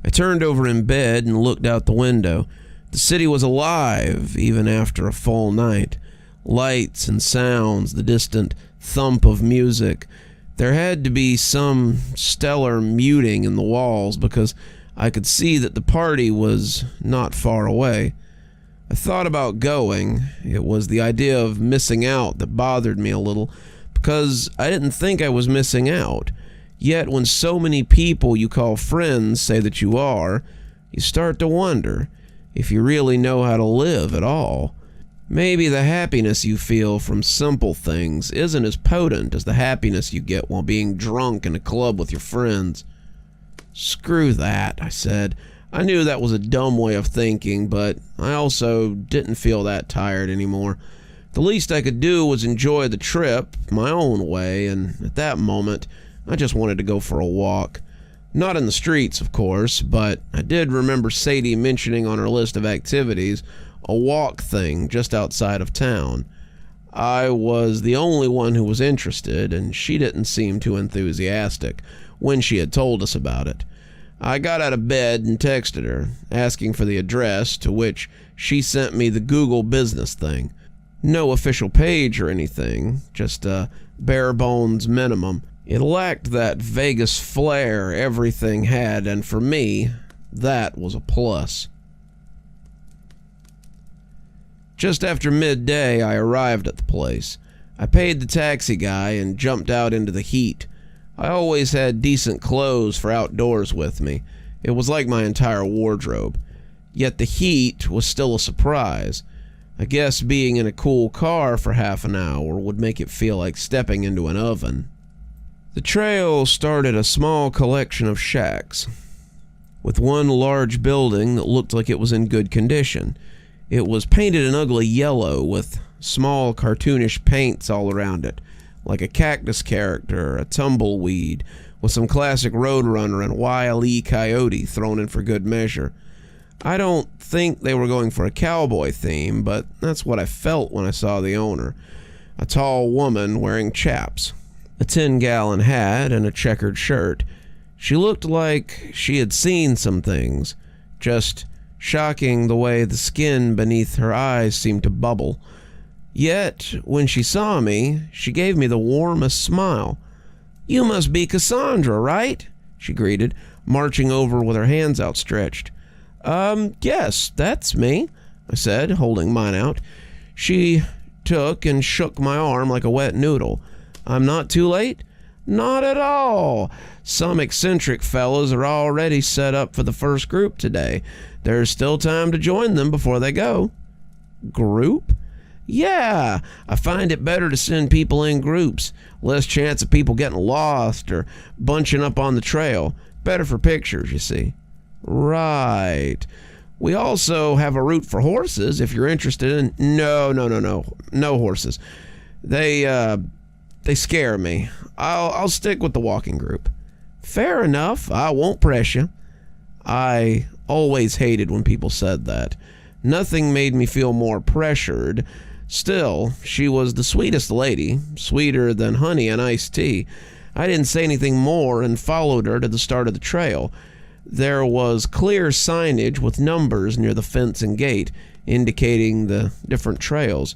I turned over in bed and looked out the window. The city was alive, even after a full night. Lights and sounds, the distant thump of music. There had to be some stellar muting in the walls because I could see that the party was not far away. I thought about going. It was the idea of missing out that bothered me a little, because I didn't think I was missing out. Yet when so many people you call friends say that you are, you start to wonder if you really know how to live at all. Maybe the happiness you feel from simple things isn't as potent as the happiness you get while being drunk in a club with your friends. Screw that, I said. I knew that was a dumb way of thinking, but I also didn't feel that tired anymore. The least I could do was enjoy the trip my own way, and at that moment, I just wanted to go for a walk. Not in the streets, of course, but I did remember Sadie mentioning on her list of activities a walk thing just outside of town. I was the only one who was interested, and she didn't seem too enthusiastic when she had told us about it. I got out of bed and texted her, asking for the address, to which she sent me the Google business thing. No official page or anything, just a bare bones minimum. It lacked that Vegas flair everything had, and for me, that was a plus. Just after midday, I arrived at the place. I paid the taxi guy and jumped out into the heat. I always had decent clothes for outdoors with me. It was like my entire wardrobe. Yet the heat was still a surprise. I guess being in a cool car for half an hour would make it feel like stepping into an oven. The trail started a small collection of shacks, with one large building that looked like it was in good condition. It was painted an ugly yellow with small cartoonish paints all around it, like a cactus character, a tumbleweed, with some classic Roadrunner and Wile E. Coyote thrown in for good measure. I don't think they were going for a cowboy theme, but that's what I felt when I saw the owner. A tall woman wearing chaps, a 10-gallon hat, and a checkered shirt. She looked like she had seen some things, just shocking the way the skin beneath her eyes seemed to bubble. Yet, when she saw me, she gave me the warmest smile. "You must be Cassandra, right?" she greeted, marching over with her hands outstretched. Yes, that's me," I said, holding mine out. She took and shook my arm like a wet noodle. "I'm not too late?" "Not at all. Some eccentric fellows are already set up for the first group today. There's still time to join them before they go." "Group?" "Yeah, I find it better to send people in groups. Less chance of people getting lost or bunching up on the trail. Better for pictures, you see." "Right. We also have a route for horses if you're interested in..." No horses. They scare me. I'll stick with the walking group." "Fair enough. I won't press you." I always hated when people said that. Nothing made me feel more pressured. Still, she was the sweetest lady, sweeter than honey and iced tea. I didn't say anything more and followed her to the start of the trail. There was clear signage with numbers near the fence and gate, indicating the different trails.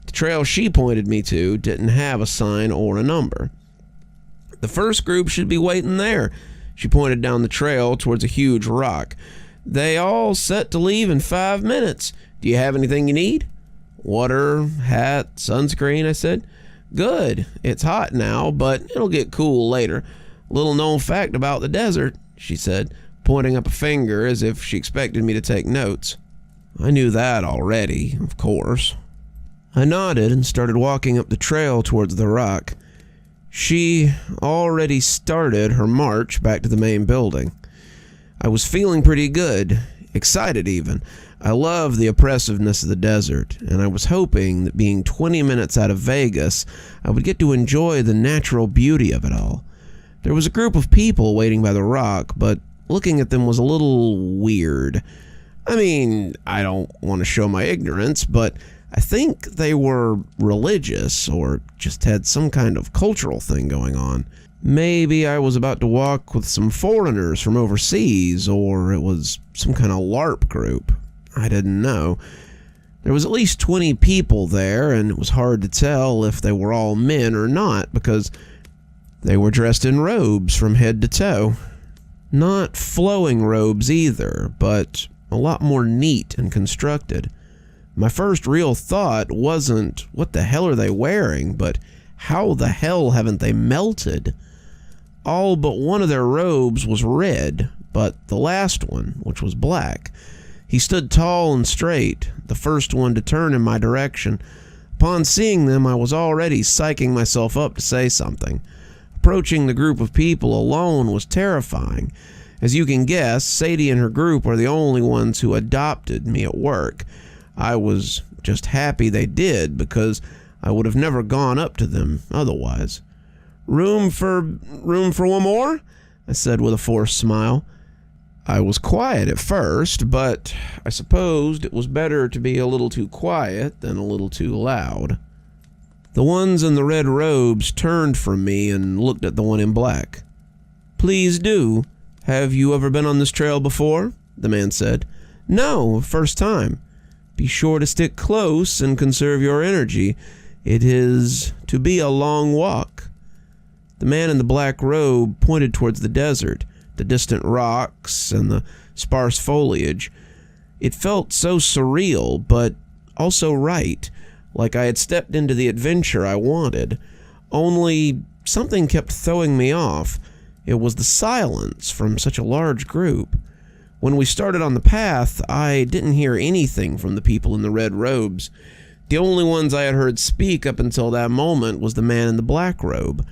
The trail she pointed me to didn't have a sign or a number. "The first group should be waiting there." She pointed down the trail towards a huge rock. "They all set to leave in 5 minutes. Do you have anything you need?" "Water, hat, sunscreen," I said. "Good. It's hot now, but it'll get cool later. Little known fact about the desert," she said, pointing up a finger as if she expected me to take notes. I knew that already, of course. I nodded and started walking up the trail towards the rock. She already started her march back to the main building. I was feeling pretty good, excited even. I love the oppressiveness of the desert, and I was hoping that being 20 minutes out of Vegas, I would get to enjoy the natural beauty of it all. There was a group of people waiting by the rock, but looking at them was a little weird. I mean, I don't want to show my ignorance, but I think they were religious or just had some kind of cultural thing going on. Maybe I was about to walk with some foreigners from overseas, or it was some kind of LARP group. I didn't know. There was at least 20 people there, and it was hard to tell if they were all men or not because they were dressed in robes from head to toe. Not flowing robes either, but a lot more neat and constructed. My first real thought wasn't, what the hell are they wearing, but how the hell haven't they melted? All but one of their robes was red, but the last one, which was black. He stood tall and straight, the first one to turn in my direction. Upon seeing them, I was already psyching myself up to say something. Approaching the group of people alone was terrifying. As you can guess, Sadie and her group are the only ones who adopted me at work. I was just happy they did because I would have never gone up to them otherwise. Room for one more? I said with a forced smile. I was quiet at first, but I supposed it was better to be a little too quiet than a little too loud. The ones in the red robes turned from me and looked at the one in black. Please do. Have you ever been on this trail before? The man said. No, first time. Be sure to stick close and conserve your energy. It is to be a long walk. The man in the black robe pointed towards the desert, the distant rocks and the sparse foliage. It felt so surreal, but also right, like I had stepped into the adventure I wanted. Only something kept throwing me off. It was the silence from such a large group. When we started on the path, I didn't hear anything from the people in the red robes. The only ones I had heard speak up until that moment was the man in the black robe.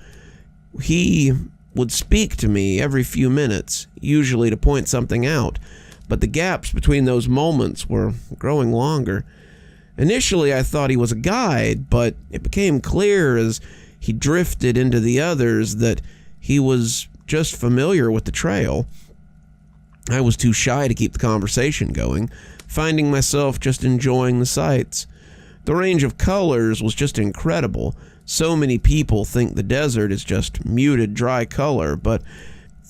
He would speak to me every few minutes, usually to point something out, but the gaps between those moments were growing longer. Initially, I thought he was a guide, but it became clear as he drifted into the others that he was just familiar with the trail. I was too shy to keep the conversation going, finding myself just enjoying the sights. The range of colors was just incredible. So many people think the desert is just muted, dry color, but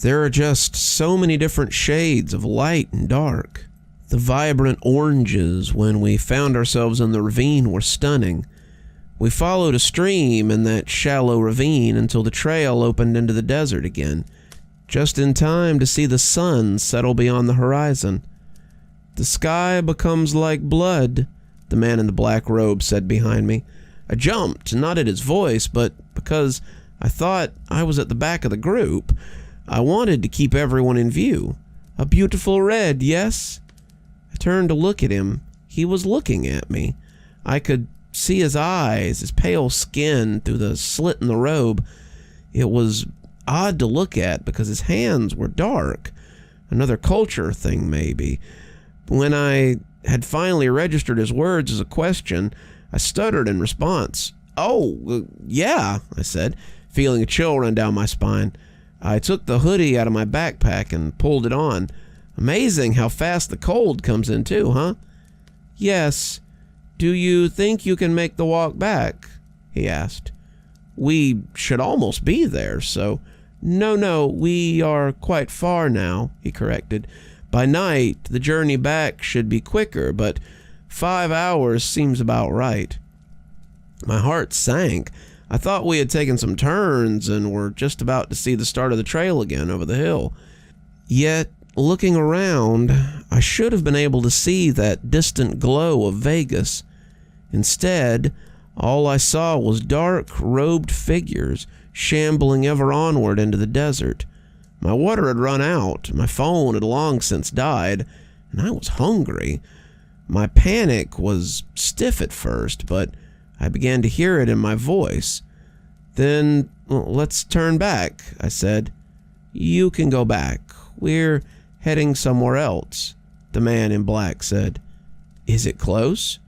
there are just so many different shades of light and dark. The vibrant oranges when we found ourselves in the ravine were stunning. We followed a stream in that shallow ravine until the trail opened into the desert again, just in time to see the sun settle beyond the horizon. The sky becomes like blood, the man in the black robe said behind me. I jumped, not at his voice, but because I thought I was at the back of the group. I wanted to keep everyone in view. A beautiful red, yes? I turned to look at him. He was looking at me. I could see his eyes, his pale skin through the slit in the robe. It was odd to look at because his hands were dark. Another culture thing, maybe. When I had finally registered his words as a question, I stuttered in response. Oh, yeah, I said, feeling a chill run down my spine. I took the hoodie out of my backpack and pulled it on. Amazing how fast the cold comes in too, huh? Yes. Do you think you can make the walk back? He asked. We should almost be there, so... No, we are quite far now, he corrected. By night, the journey back should be quicker, but 5 hours seems about right. My heart sank. I thought we had taken some turns and were just about to see the start of the trail again over the hill. Yet, looking around, I should have been able to see that distant glow of Vegas. Instead, all I saw was dark, robed figures shambling ever onward into the desert. My water had run out, my phone had long since died, and I was hungry. My panic was stiff at first, but I began to hear it in my voice. Then, let's turn back, I said. You can go back. We're heading somewhere else, the man in black said. Is it close?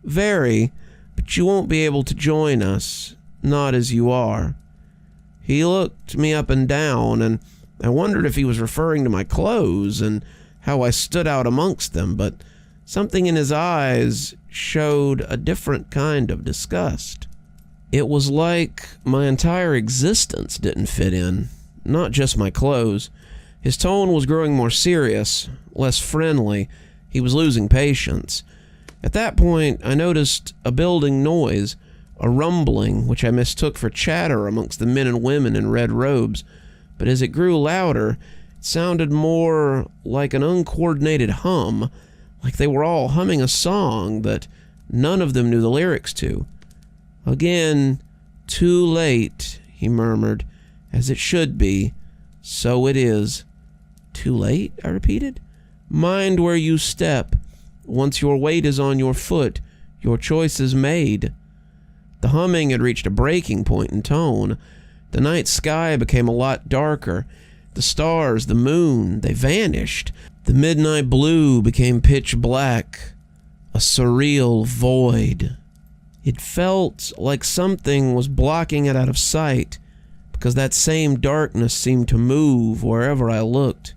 Very, but you won't be able to join us, not as you are. He looked me up and down, and I wondered if he was referring to my clothes and how I stood out amongst them, but something in his eyes showed a different kind of disgust. It was like my entire existence didn't fit in, not just my clothes. His tone was growing more serious, less friendly. He was losing patience. At that point, I noticed a building noise, a rumbling, which I mistook for chatter amongst the men and women in red robes. But as it grew louder, it sounded more like an uncoordinated hum, like they were all humming a song that none of them knew the lyrics to. Again, too late, he murmured, as it should be. So it is. Too late, I repeated. Mind where you step. Once your weight is on your foot, your choice is made. The humming had reached a breaking point in tone. The night sky became a lot darker. The stars, the moon, they vanished. The midnight blue became pitch black, a surreal void. It felt like something was blocking it out of sight, because that same darkness seemed to move wherever I looked.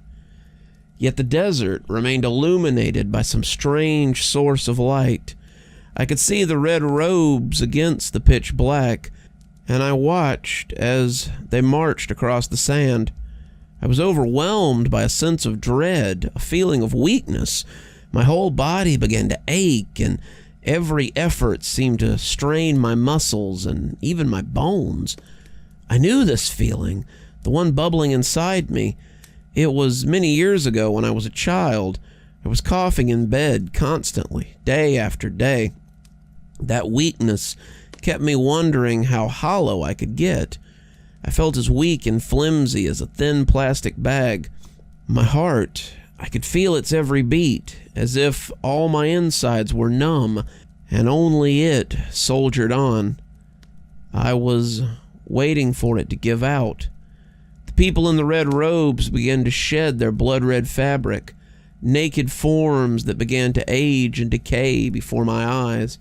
Yet the desert remained illuminated by some strange source of light. I could see the red robes against the pitch black, and I watched as they marched across the sand. I was overwhelmed by a sense of dread, a feeling of weakness. My whole body began to ache, and every effort seemed to strain my muscles and even my bones. I knew this feeling, the one bubbling inside me. It was many years ago when I was a child. I was coughing in bed constantly, day after day. That weakness kept me wondering how hollow I could get. I felt as weak and flimsy as a thin plastic bag. My heart, I could feel its every beat, as if all my insides were numb, and only it soldiered on. I was waiting for it to give out. The people in the red robes began to shed their blood-red fabric, naked forms that began to age and decay before my eyes.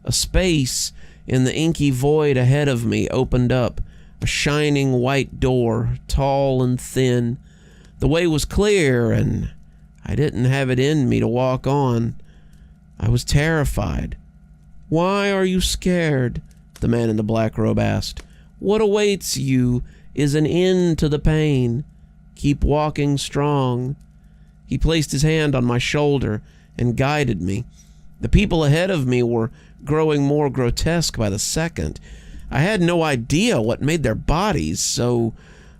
A space in the inky void ahead of me opened up, a shining white door, tall and thin. The way was clear, and I didn't have it in me to walk on. I was terrified. "Why are you scared?" the man in the black robe asked. "What awaits you is an end to the pain. Keep walking strong." He placed his hand on my shoulder and guided me. The people ahead of me were growing more grotesque by the second. I had no idea what made their bodies, so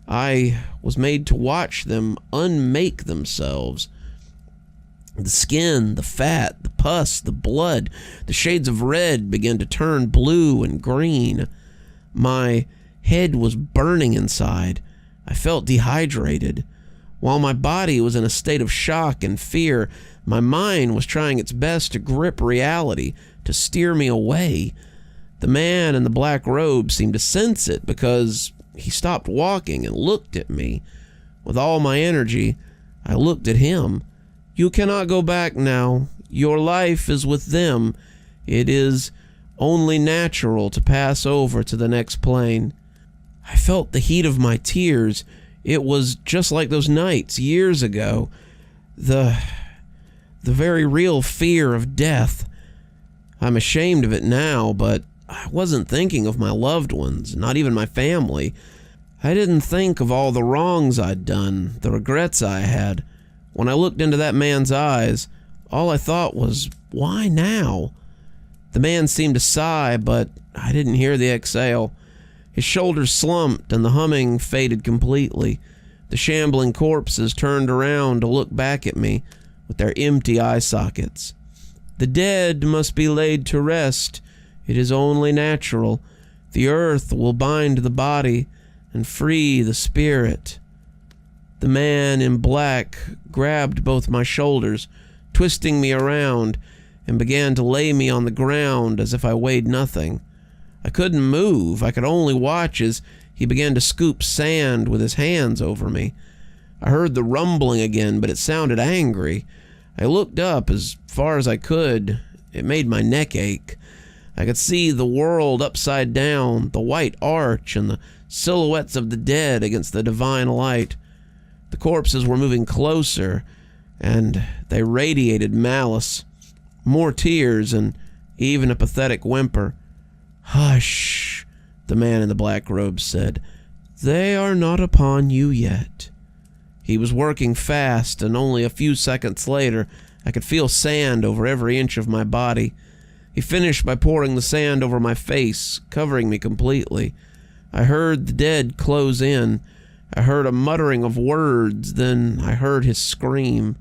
I was made to watch them unmake themselves. The skin, the fat, the pus, the blood, the shades of red began to turn blue and green. My head was burning inside. I felt dehydrated. While my body was in a state of shock and fear, my mind was trying its best to grip reality, to steer me away. The man in the black robe seemed to sense it, because he stopped walking and looked at me. With all my energy, I looked at him. "You cannot go back now. Your life is with them. It is only natural to pass over to the next plane." I felt the heat of my tears. It was just like those nights years ago. The very real fear of death. I'm ashamed of it now, but I wasn't thinking of my loved ones, not even my family. I didn't think of all the wrongs I'd done, the regrets I had. When I looked into that man's eyes, all I thought was, why now? The man seemed to sigh, but I didn't hear the exhale. His shoulders slumped and the humming faded completely. The shambling corpses turned around to look back at me with their empty eye sockets. "The dead must be laid to rest. It is only natural. The earth will bind the body and free the spirit." The man in black grabbed both my shoulders, twisting me around, and began to lay me on the ground as if I weighed nothing. I couldn't move. I could only watch as he began to scoop sand with his hands over me. I heard the rumbling again, but it sounded angry. I looked up as far as I could. It made my neck ache. I could see the world upside down, the white arch, and the silhouettes of the dead against the divine light. The corpses were moving closer, and they radiated malice. More tears, and even a pathetic whimper. "Hush," the man in the black robe said. "They are not upon you yet." He was working fast, and only a few seconds later, I could feel sand over every inch of my body. He finished by pouring the sand over my face, covering me completely. I heard the dead close in. I heard a muttering of words, then I heard his scream.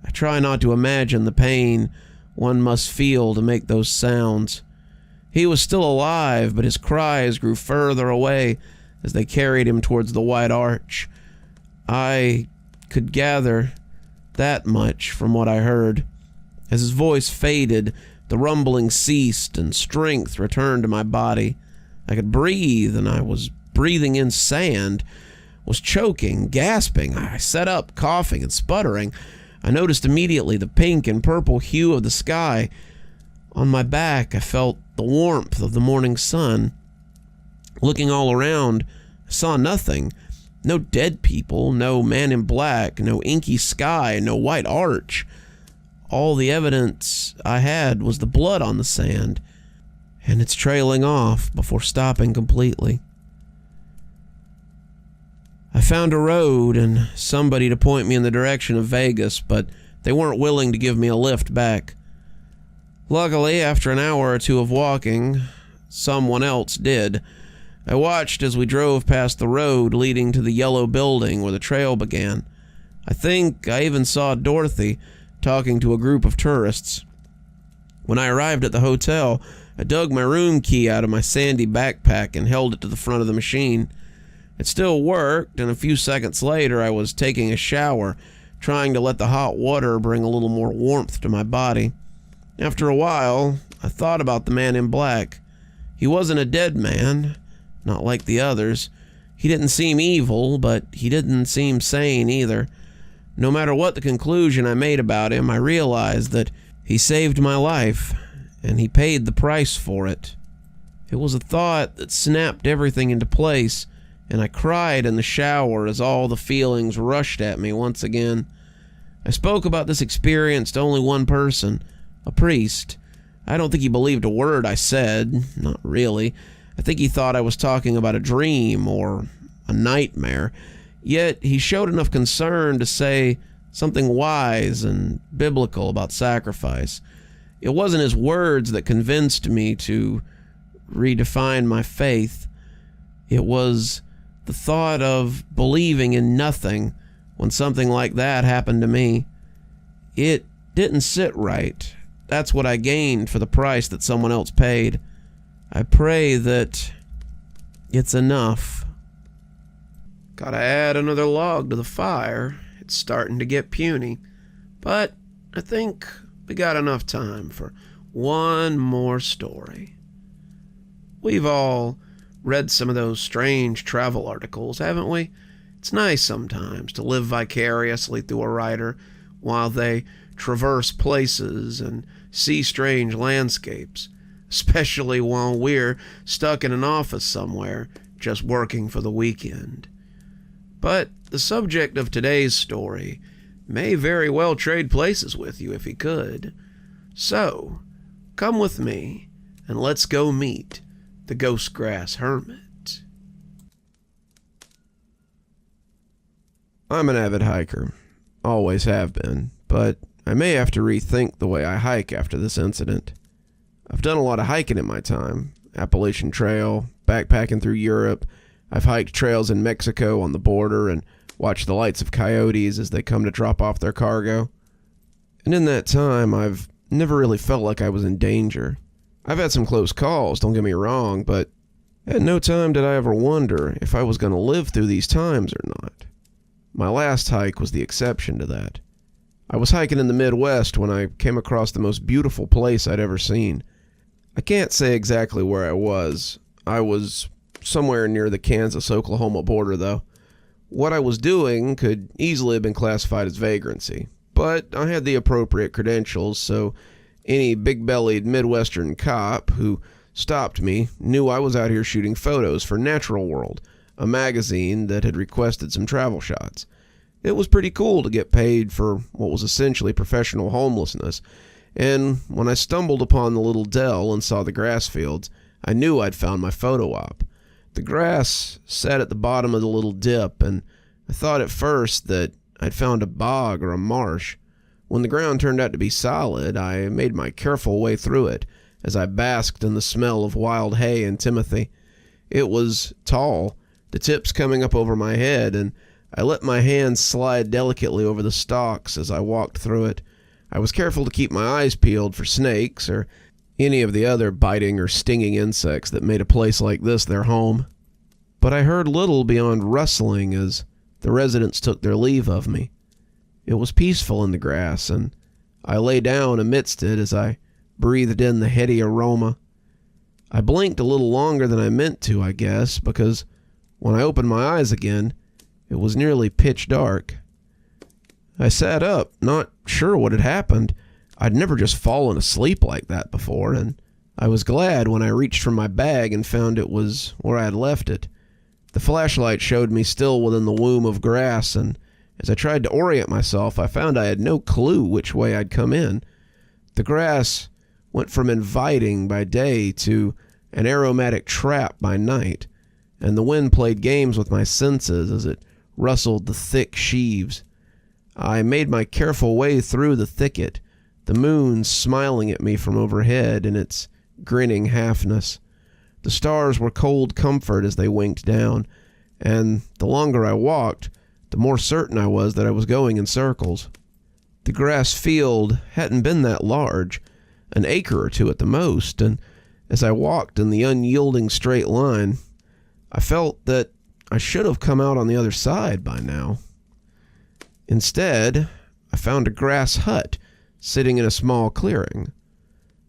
I try not to imagine the pain one must feel to make those sounds. He was still alive, but his cries grew further away as they carried him towards the white arch. I could gather that much from what I heard. As his voice faded, the rumbling ceased and strength returned to my body. I could breathe, and I was breathing in sand, was choking, gasping. I sat up, coughing and sputtering. I noticed immediately the pink and purple hue of the sky. On my back, I felt the warmth of the morning sun. Looking all around, I saw nothing. No dead people, no man in black, no inky sky, no white arch. All the evidence I had was the blood on the sand, and it's trailing off before stopping completely. I found a road and somebody to point me in the direction of Vegas, but they weren't willing to give me a lift back. Luckily, after an hour or two of walking, someone else did. I watched as we drove past the road leading to the yellow building where the trail began. I think I even saw Dorothy talking to a group of tourists. When I arrived at the hotel, I dug my room key out of my sandy backpack and held it to the front of the machine. It still worked, and a few seconds later I was taking a shower, trying to let the hot water bring a little more warmth to my body. After a while, I thought about the man in black. He wasn't a dead man, not like the others. He didn't seem evil, but he didn't seem sane either. No matter what the conclusion I made about him, I realized that he saved my life, and he paid the price for it. It was a thought that snapped everything into place, and I cried in the shower as all the feelings rushed at me once again. I spoke about this experience to only one person, a priest. I don't think he believed a word I said, not really. I think he thought I was talking about a dream or a nightmare. Yet he showed enough concern to say something wise and biblical about sacrifice. It wasn't his words that convinced me to redefine my faith. It was the thought of believing in nothing when something like that happened to me. It didn't sit right. That's what I gained for the price that someone else paid. I pray that it's enough. Gotta add another log to the fire. It's starting to get puny. But I think we got enough time for one more story. We've all read some of those strange travel articles, haven't we? It's nice sometimes to live vicariously through a writer while they traverse places and see strange landscapes, especially while we're stuck in an office somewhere just working for the weekend. But the subject of today's story may very well trade places with you if he could. So, come with me and let's go meet the Ghostgrass Hermit. I'm an avid hiker. Always have been, but I may have to rethink the way I hike after this incident. I've done a lot of hiking in my time. Appalachian Trail, backpacking through Europe. I've hiked trails in Mexico on the border and watched the lights of coyotes as they come to drop off their cargo. And in that time, I've never really felt like I was in danger. I've had some close calls, don't get me wrong, but at no time did I ever wonder if I was going to live through these times or not. My last hike was the exception to that. I was hiking in the Midwest when I came across the most beautiful place I'd ever seen. I can't say exactly where I was. I was somewhere near the Kansas-Oklahoma border, though. What I was doing could easily have been classified as vagrancy, but I had the appropriate credentials, so Any big-bellied Midwestern cop who stopped me knew I was out here shooting photos for Natural World, a magazine that had requested some travel shots. It was pretty cool to get paid for what was essentially professional homelessness, and when I stumbled upon the little dell and saw the grass fields, I knew I'd found my photo op. The grass sat at the bottom of the little dip, and I thought at first that I'd found a bog or a marsh. When the ground turned out to be solid, I made my careful way through it as I basked in the smell of wild hay and timothy. It was tall, the tips coming up over my head, and I let my hands slide delicately over the stalks as I walked through it. I was careful to keep my eyes peeled for snakes or any of the other biting or stinging insects that made a place like this their home. But I heard little beyond rustling as the residents took their leave of me. It was peaceful in the grass, and I lay down amidst it as I breathed in the heady aroma. I blinked a little longer than I meant to, I guess, because when I opened my eyes again, it was nearly pitch dark. I sat up, not sure what had happened. I'd never just fallen asleep like that before, and I was glad when I reached for my bag and found it was where I had left it. The flashlight showed me still within the womb of grass, and as I tried to orient myself, I found I had no clue which way I'd come in. The grass went from inviting by day to an aromatic trap by night, and the wind played games with my senses as it rustled the thick sheaves. I made my careful way through the thicket, the moon smiling at me from overhead in its grinning halfness. The stars were cold comfort as they winked down, and the longer I walked, the more certain I was that I was going in circles. The grass field hadn't been that large, an acre or two at the most, and as I walked in the unyielding straight line, I felt that I should have come out on the other side by now. Instead, I found a grass hut sitting in a small clearing.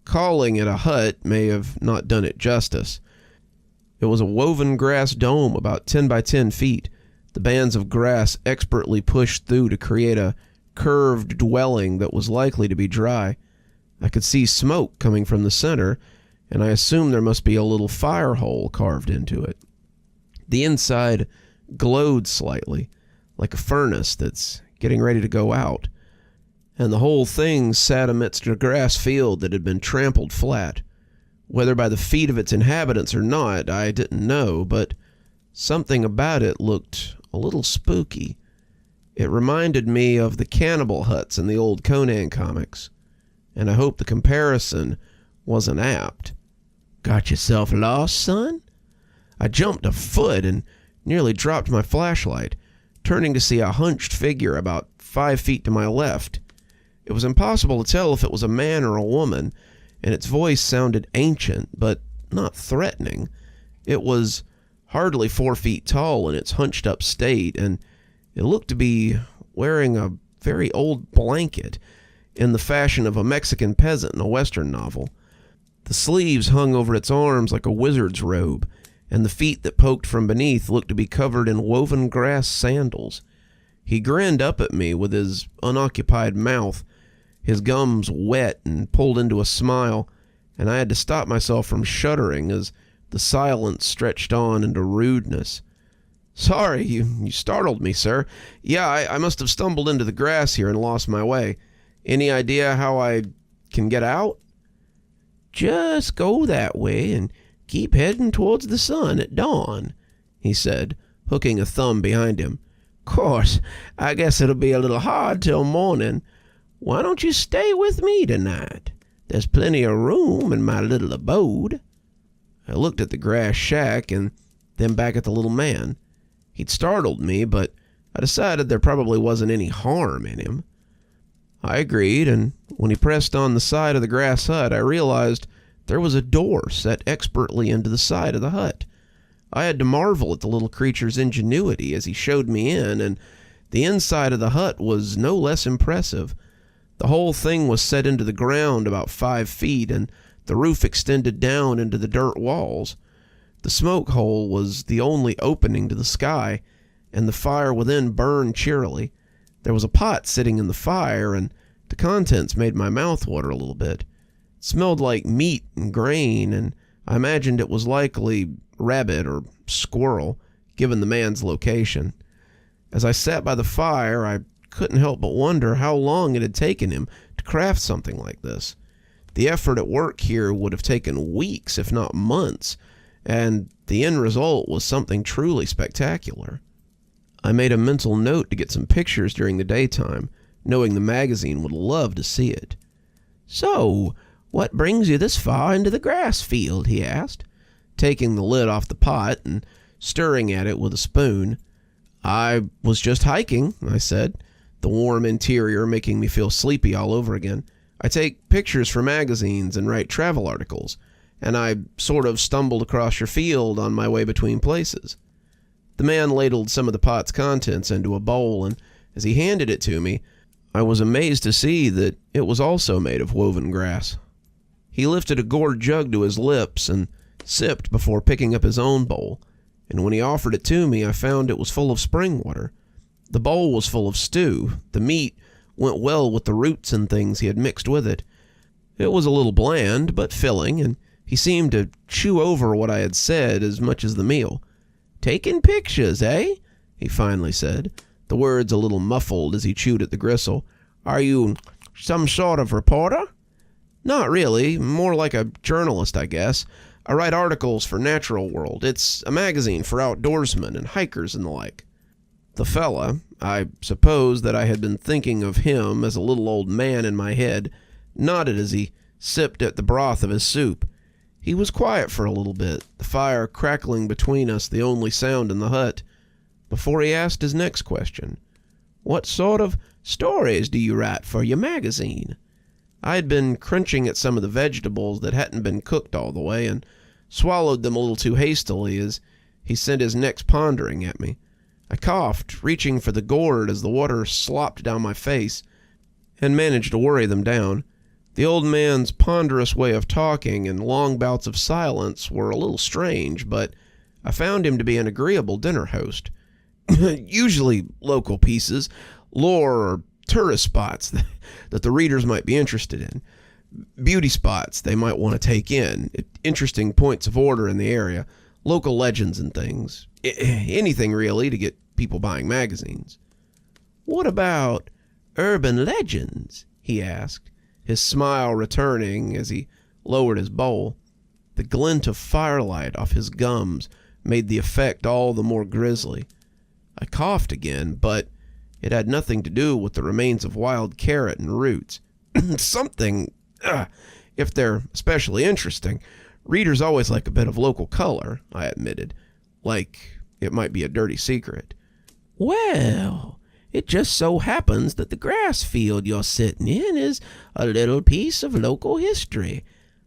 Calling it a hut may have not done it justice. It was a woven grass dome about 10 by 10 feet, the bands of grass expertly pushed through to create a curved dwelling that was likely to be dry. I could see smoke coming from the center, and I assumed there must be a little fire hole carved into it. The inside glowed slightly, like a furnace that's getting ready to go out, and the whole thing sat amidst a grass field that had been trampled flat. Whether by the feet of its inhabitants or not, I didn't know, but something about it looked a little spooky. It reminded me of the cannibal huts in the old Conan comics, and I hope the comparison wasn't apt. "Got yourself lost, son?" I jumped a foot and nearly dropped my flashlight, turning to see a hunched figure about 5 feet to my left. It was impossible to tell if it was a man or a woman, and its voice sounded ancient, but not threatening. It was hardly 4 feet tall in its hunched-up state, and it looked to be wearing a very old blanket in the fashion of a Mexican peasant in a Western novel. The sleeves hung over its arms like a wizard's robe, and the feet that poked from beneath looked to be covered in woven grass sandals. He grinned up at me with his unoccupied mouth, his gums wet and pulled into a smile, and I had to stop myself from shuddering as the silence stretched on into rudeness. "Sorry, you startled me, sir. Yeah, I must have stumbled into the grass here and lost my way. Any idea how I can get out?" "Just go that way and keep heading towards the sun at dawn," he said, hooking a thumb behind him. "Course, I guess it'll be a little hard till morning. Why don't you stay with me tonight? There's plenty of room in my little abode." I looked at the grass shack and then back at the little man. He'd startled me, but I decided there probably wasn't any harm in him. I agreed, and when he pressed on the side of the grass hut, I realized there was a door set expertly into the side of the hut. I had to marvel at the little creature's ingenuity as he showed me in, and the inside of the hut was no less impressive. The whole thing was set into the ground about 5 feet, and the roof extended down into the dirt walls. The smoke hole was the only opening to the sky, and the fire within burned cheerily. There was a pot sitting in the fire, and the contents made my mouth water a little bit. It smelled like meat and grain, and I imagined it was likely rabbit or squirrel, given the man's location. As I sat by the fire, I couldn't help but wonder how long it had taken him to craft something like this. The effort at work here would have taken weeks, if not months, and the end result was something truly spectacular. I made a mental note to get some pictures during the daytime, knowing the magazine would love to see it. "So, what brings you this far into the grass field?" he asked, taking the lid off the pot and stirring at it with a spoon. "I was just hiking," I said, the warm interior making me feel sleepy all over again. "I take pictures for magazines and write travel articles, and I sort of stumbled across your field on my way between places." The man ladled some of the pot's contents into a bowl, and as he handed it to me, I was amazed to see that it was also made of woven grass. He lifted a gourd jug to his lips and sipped before picking up his own bowl, and when he offered it to me, I found it was full of spring water. The bowl was full of stew. The meat went well with the roots and things he had mixed with it. It was a little bland, but filling, and he seemed to chew over what I had said as much as the meal. "Taking pictures, eh?" he finally said, the words a little muffled as he chewed at the gristle. "Are you some sort of reporter?" "Not really. More like a journalist, I guess. I write articles for Natural World. It's a magazine for outdoorsmen and hikers and the like." The fella, I suppose that I had been thinking of him as a little old man in my head, nodded as he sipped at the broth of his soup. He was quiet for a little bit, the fire crackling between us the only sound in the hut, before he asked his next question. "What sort of stories do you write for your magazine?" I had been crunching at some of the vegetables that hadn't been cooked all the way and swallowed them a little too hastily as he sent his next pondering at me. I coughed, reaching for the gourd as the water slopped down my face, and managed to worry them down. The old man's ponderous way of talking and long bouts of silence were a little strange, but I found him to be an agreeable dinner host. Usually local pieces, lore or tourist spots that the readers might be interested in, beauty spots they might want to take in, interesting points of order in the area, local legends and things, anything really to get people buying magazines. "What about urban legends?" he asked, his smile returning as he lowered his bowl. The glint of firelight off his gums made the effect all the more grisly. I coughed again, but it had nothing to do with the remains of wild carrot and roots. Something, if they're especially interesting. Readers always like a bit of local color, I admitted, like it might be a dirty secret. "Well, it just so happens that the grass field you're sitting in is a little piece of local history.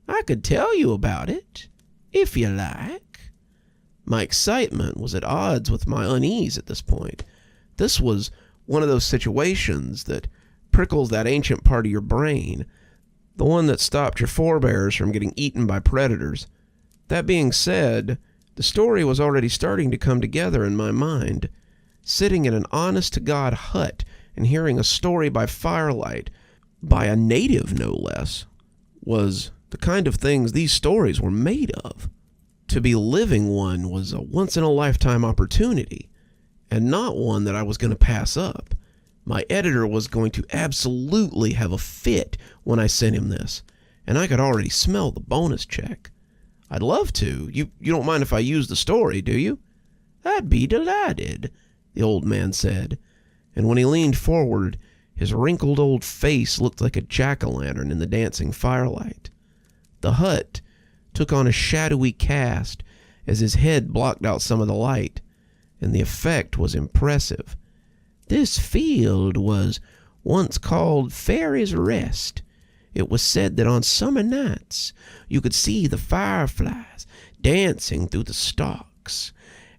I could tell you about it, if you like." My excitement was at odds with my unease at this point. This was one of those situations that prickles that ancient part of your brain, the one that stopped your forebears from getting eaten by predators. That being said, the story was already starting to come together in my mind. Sitting in an honest-to-God hut and hearing a story by firelight, by a native no less, was the kind of things these stories were made of. To be living one was a once-in-a-lifetime opportunity, and not one that I was going to pass up. My editor was going to absolutely have a fit when I sent him this, and I could already smell the bonus check. "I'd love to. You don't mind if I use the story, do you?" "I'd be delighted," the old man said, and when he leaned forward, his wrinkled old face looked like a jack-o'-lantern in the dancing firelight. The hut took on a shadowy cast as his head blocked out some of the light, and the effect was impressive. "This field was once called Fairy's Rest. It was said that on summer nights you could see the fireflies dancing through the stalks,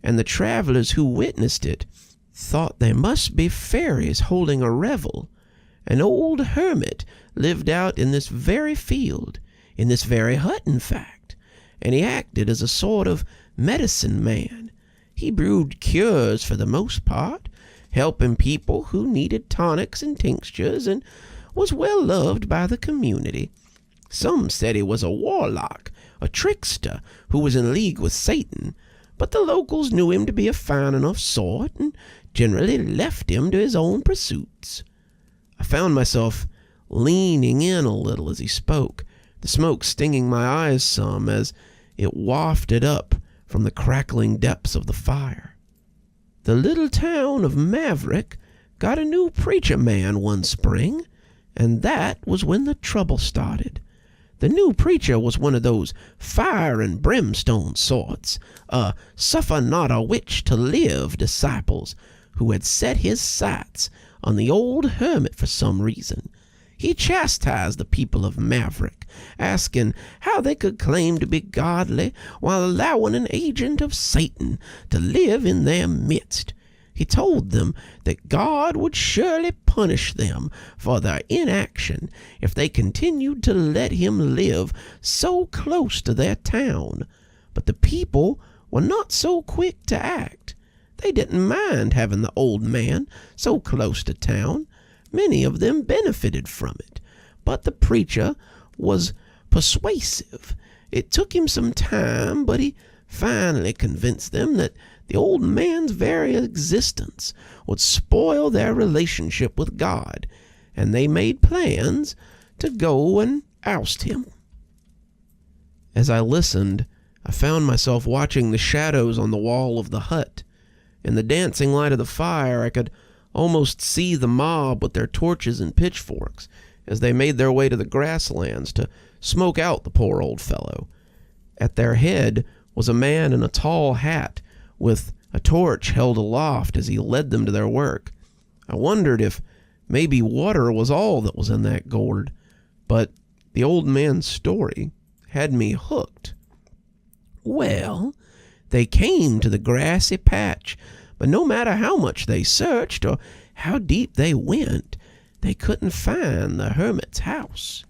and the travelers who witnessed it thought they must be fairies holding a revel. An old hermit lived out in this very field, in this very hut, in fact, and he acted as a sort of medicine man. He brewed cures for the most part, helping people who needed tonics and tinctures, and was well loved by the community. Some said he was a warlock, a trickster who was in league with Satan, but the locals knew him to be a fine enough sort and generally left him to his own pursuits. I found myself leaning in a little as he spoke, the smoke stinging my eyes some as it wafted up from the crackling depths of the fire. The little town of Maverick got a new preacher man one spring, and that was when the trouble started. The new preacher was one of those fire and brimstone sorts, suffer not a witch to live disciples who had set his sights on the old hermit for some reason. He chastised the people of Maverick, asking how they could claim to be godly while allowing an agent of Satan to live in their midst. He told them that God would surely punish them for their inaction if they continued to let him live so close to their town. But the people were not so quick to act. They didn't mind having the old man so close to town. Many of them benefited from it, but the preacher was persuasive. It took him some time, but he finally convinced them that the old man's very existence would spoil their relationship with God, and they made plans to go and oust him. As I listened, I found myself watching the shadows on the wall of the hut. In the dancing light of the fire, I could almost see the mob with their torches and pitchforks as they made their way to the grasslands to smoke out the poor old fellow. At their head was a man in a tall hat with a torch held aloft as he led them to their work. I wondered if maybe water was all that was in that gourd, but the old man's story had me hooked. Well, they came to the grassy patch, but no matter how much they searched or how deep they went, they couldn't find the hermit's house.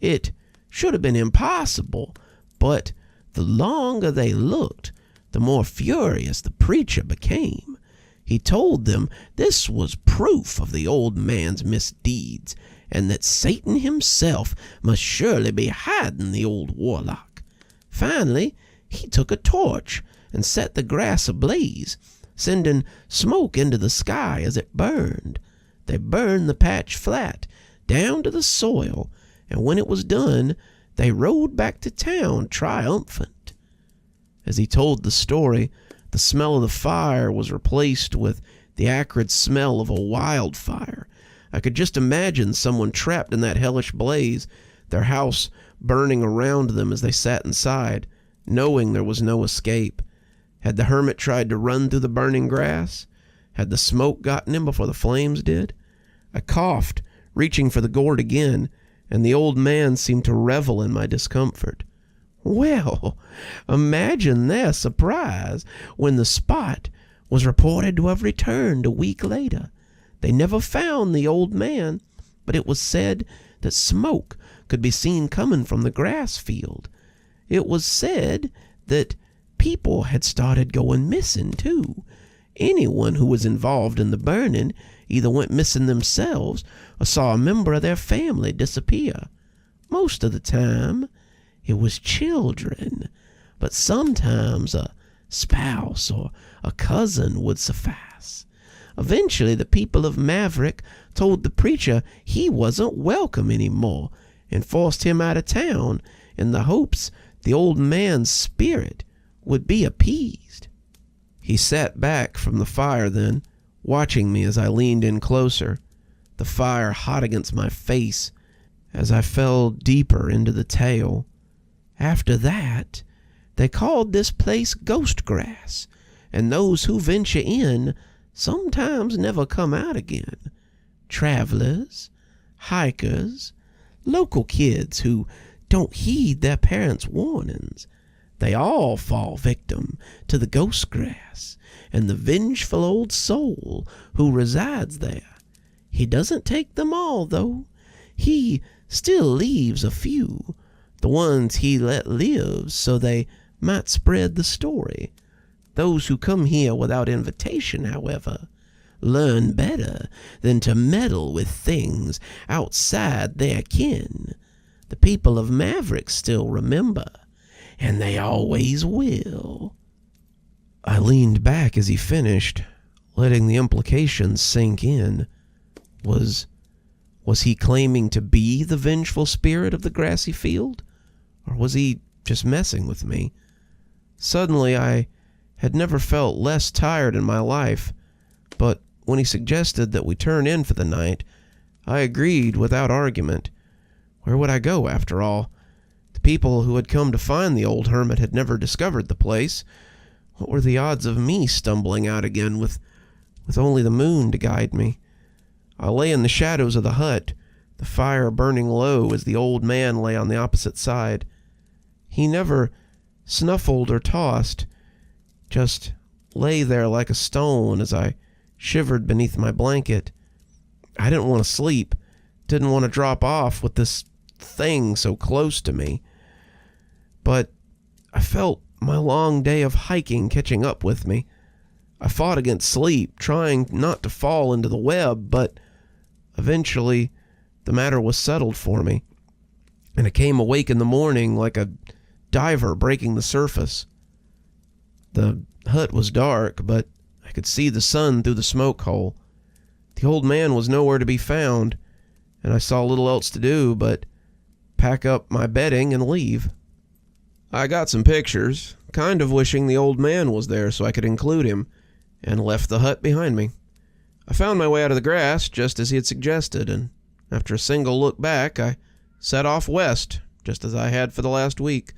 It should have been impossible, but the longer they looked, the more furious the preacher became. He told them this was proof of the old man's misdeeds, and that Satan himself must surely be hiding the old warlock. Finally, he took a torch and set the grass ablaze, sending smoke into the sky as it burned. They burned the patch flat, down to the soil, and when it was done, they rode back to town triumphant. As he told the story, the smell of the fire was replaced with the acrid smell of a wildfire. I could just imagine someone trapped in that hellish blaze, their house burning around them as they sat inside, knowing there was no escape. Had the hermit tried to run through the burning grass? Had the smoke gotten him before the flames did? I coughed, reaching for the gourd again, and the old man seemed to revel in my discomfort. Well, imagine their surprise when the spot was reported to have returned a week later. They never found the old man, but it was said that smoke could be seen coming from the grass field. It was said that people had started going missing, too. Anyone who was involved in the burning either went missing themselves or saw a member of their family disappear. Most of the time, it was children, but sometimes a spouse or a cousin would suffice. Eventually, the people of Maverick told the preacher he wasn't welcome anymore and forced him out of town in the hopes the old man's spirit would be appeased. He sat back from the fire then, watching me as I leaned in closer, the fire hot against my face as I fell deeper into the tale. After that, they called this place Ghost Grass, and those who venture in sometimes never come out again. Travelers, hikers, local kids who don't heed their parents' warnings, they all fall victim to the ghost grass and the vengeful old soul who resides there. He doesn't take them all, though. He still leaves a few, the ones he let live so they might spread the story. Those who come here without invitation, however, learn better than to meddle with things outside their kin. the people of Maverick still remember, and they always will." I leaned back as he finished, letting the implications sink in. Was he claiming to be the vengeful spirit of the grassy field? Or was he just messing with me? Suddenly, I had never felt less tired in my life, but when he suggested that we turn in for the night, I agreed without argument. Where would I go, after all? The people who had come to find the old hermit had never discovered the place. What were the odds of me stumbling out again with only the moon to guide me? I lay in the shadows of the hut, the fire burning low as the old man lay on the opposite side. He never snuffled or tossed, just lay there like a stone as I shivered beneath my blanket. I didn't want to sleep, didn't want to drop off with this thing so close to me. But I felt my long day of hiking catching up with me. I fought against sleep, trying not to fall into the web, but eventually the matter was settled for me, and I came awake in the morning like a diver breaking the surface. The hut was dark, but I could see the sun through the smoke hole. The old man was nowhere to be found, and I saw little else to do but pack up my bedding and leave. I got some pictures, kind of wishing the old man was there so I could include him, and left the hut behind me. I found my way out of the grass just as he had suggested, and after a single look back, I set off west, just as I had for the last week.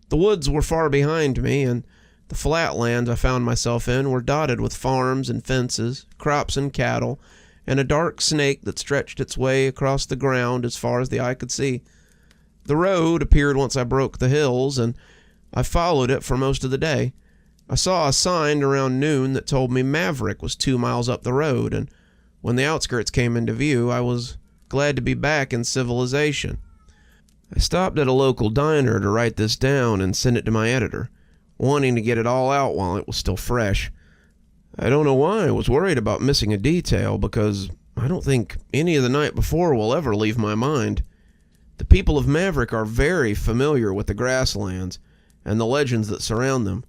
The woods were far behind me, and the flatlands I found myself in were dotted with farms and fences, crops and cattle, and a dark snake that stretched its way across the ground as far as the eye could see. The road appeared once I broke the hills, and I followed it for most of the day. I saw a sign around noon that told me Maverick was 2 miles up the road, and when the outskirts came into view, I was glad to be back in civilization. I stopped at a local diner to write this down and send it to my editor, wanting to get it all out while it was still fresh. I don't know why I was worried about missing a detail, because I don't think any of the night before will ever leave my mind. The people of Maverick are very familiar with the grasslands and the legends that surround them.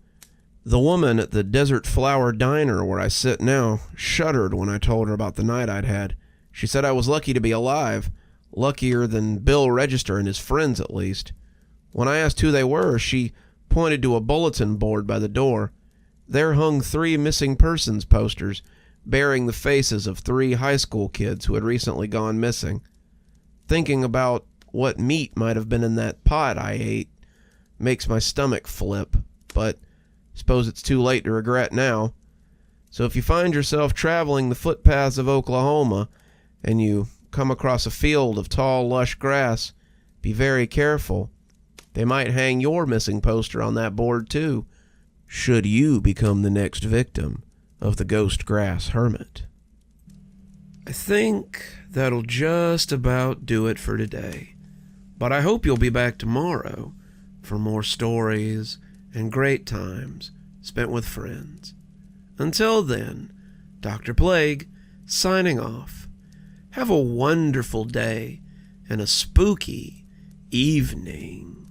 The woman at the Desert Flower Diner where I sit now shuddered when I told her about the night I'd had. She said I was lucky to be alive, luckier than Bill Register and his friends at least. When I asked who they were, she pointed to a bulletin board by the door. There hung 3 missing persons posters bearing the faces of 3 high school kids who had recently gone missing. Thinking about what meat might have been in that pot I ate makes my stomach flip, but suppose it's too late to regret now. So if you find yourself traveling the footpaths of Oklahoma and you come across a field of tall, lush grass, be very careful. They might hang your missing poster on that board too, should you become the next victim of the ghost grass hermit. I think that'll just about do it for today, but I hope you'll be back tomorrow for more stories and great times spent with friends. Until then, Dr. Plague, signing off. Have a wonderful day and a spooky evening.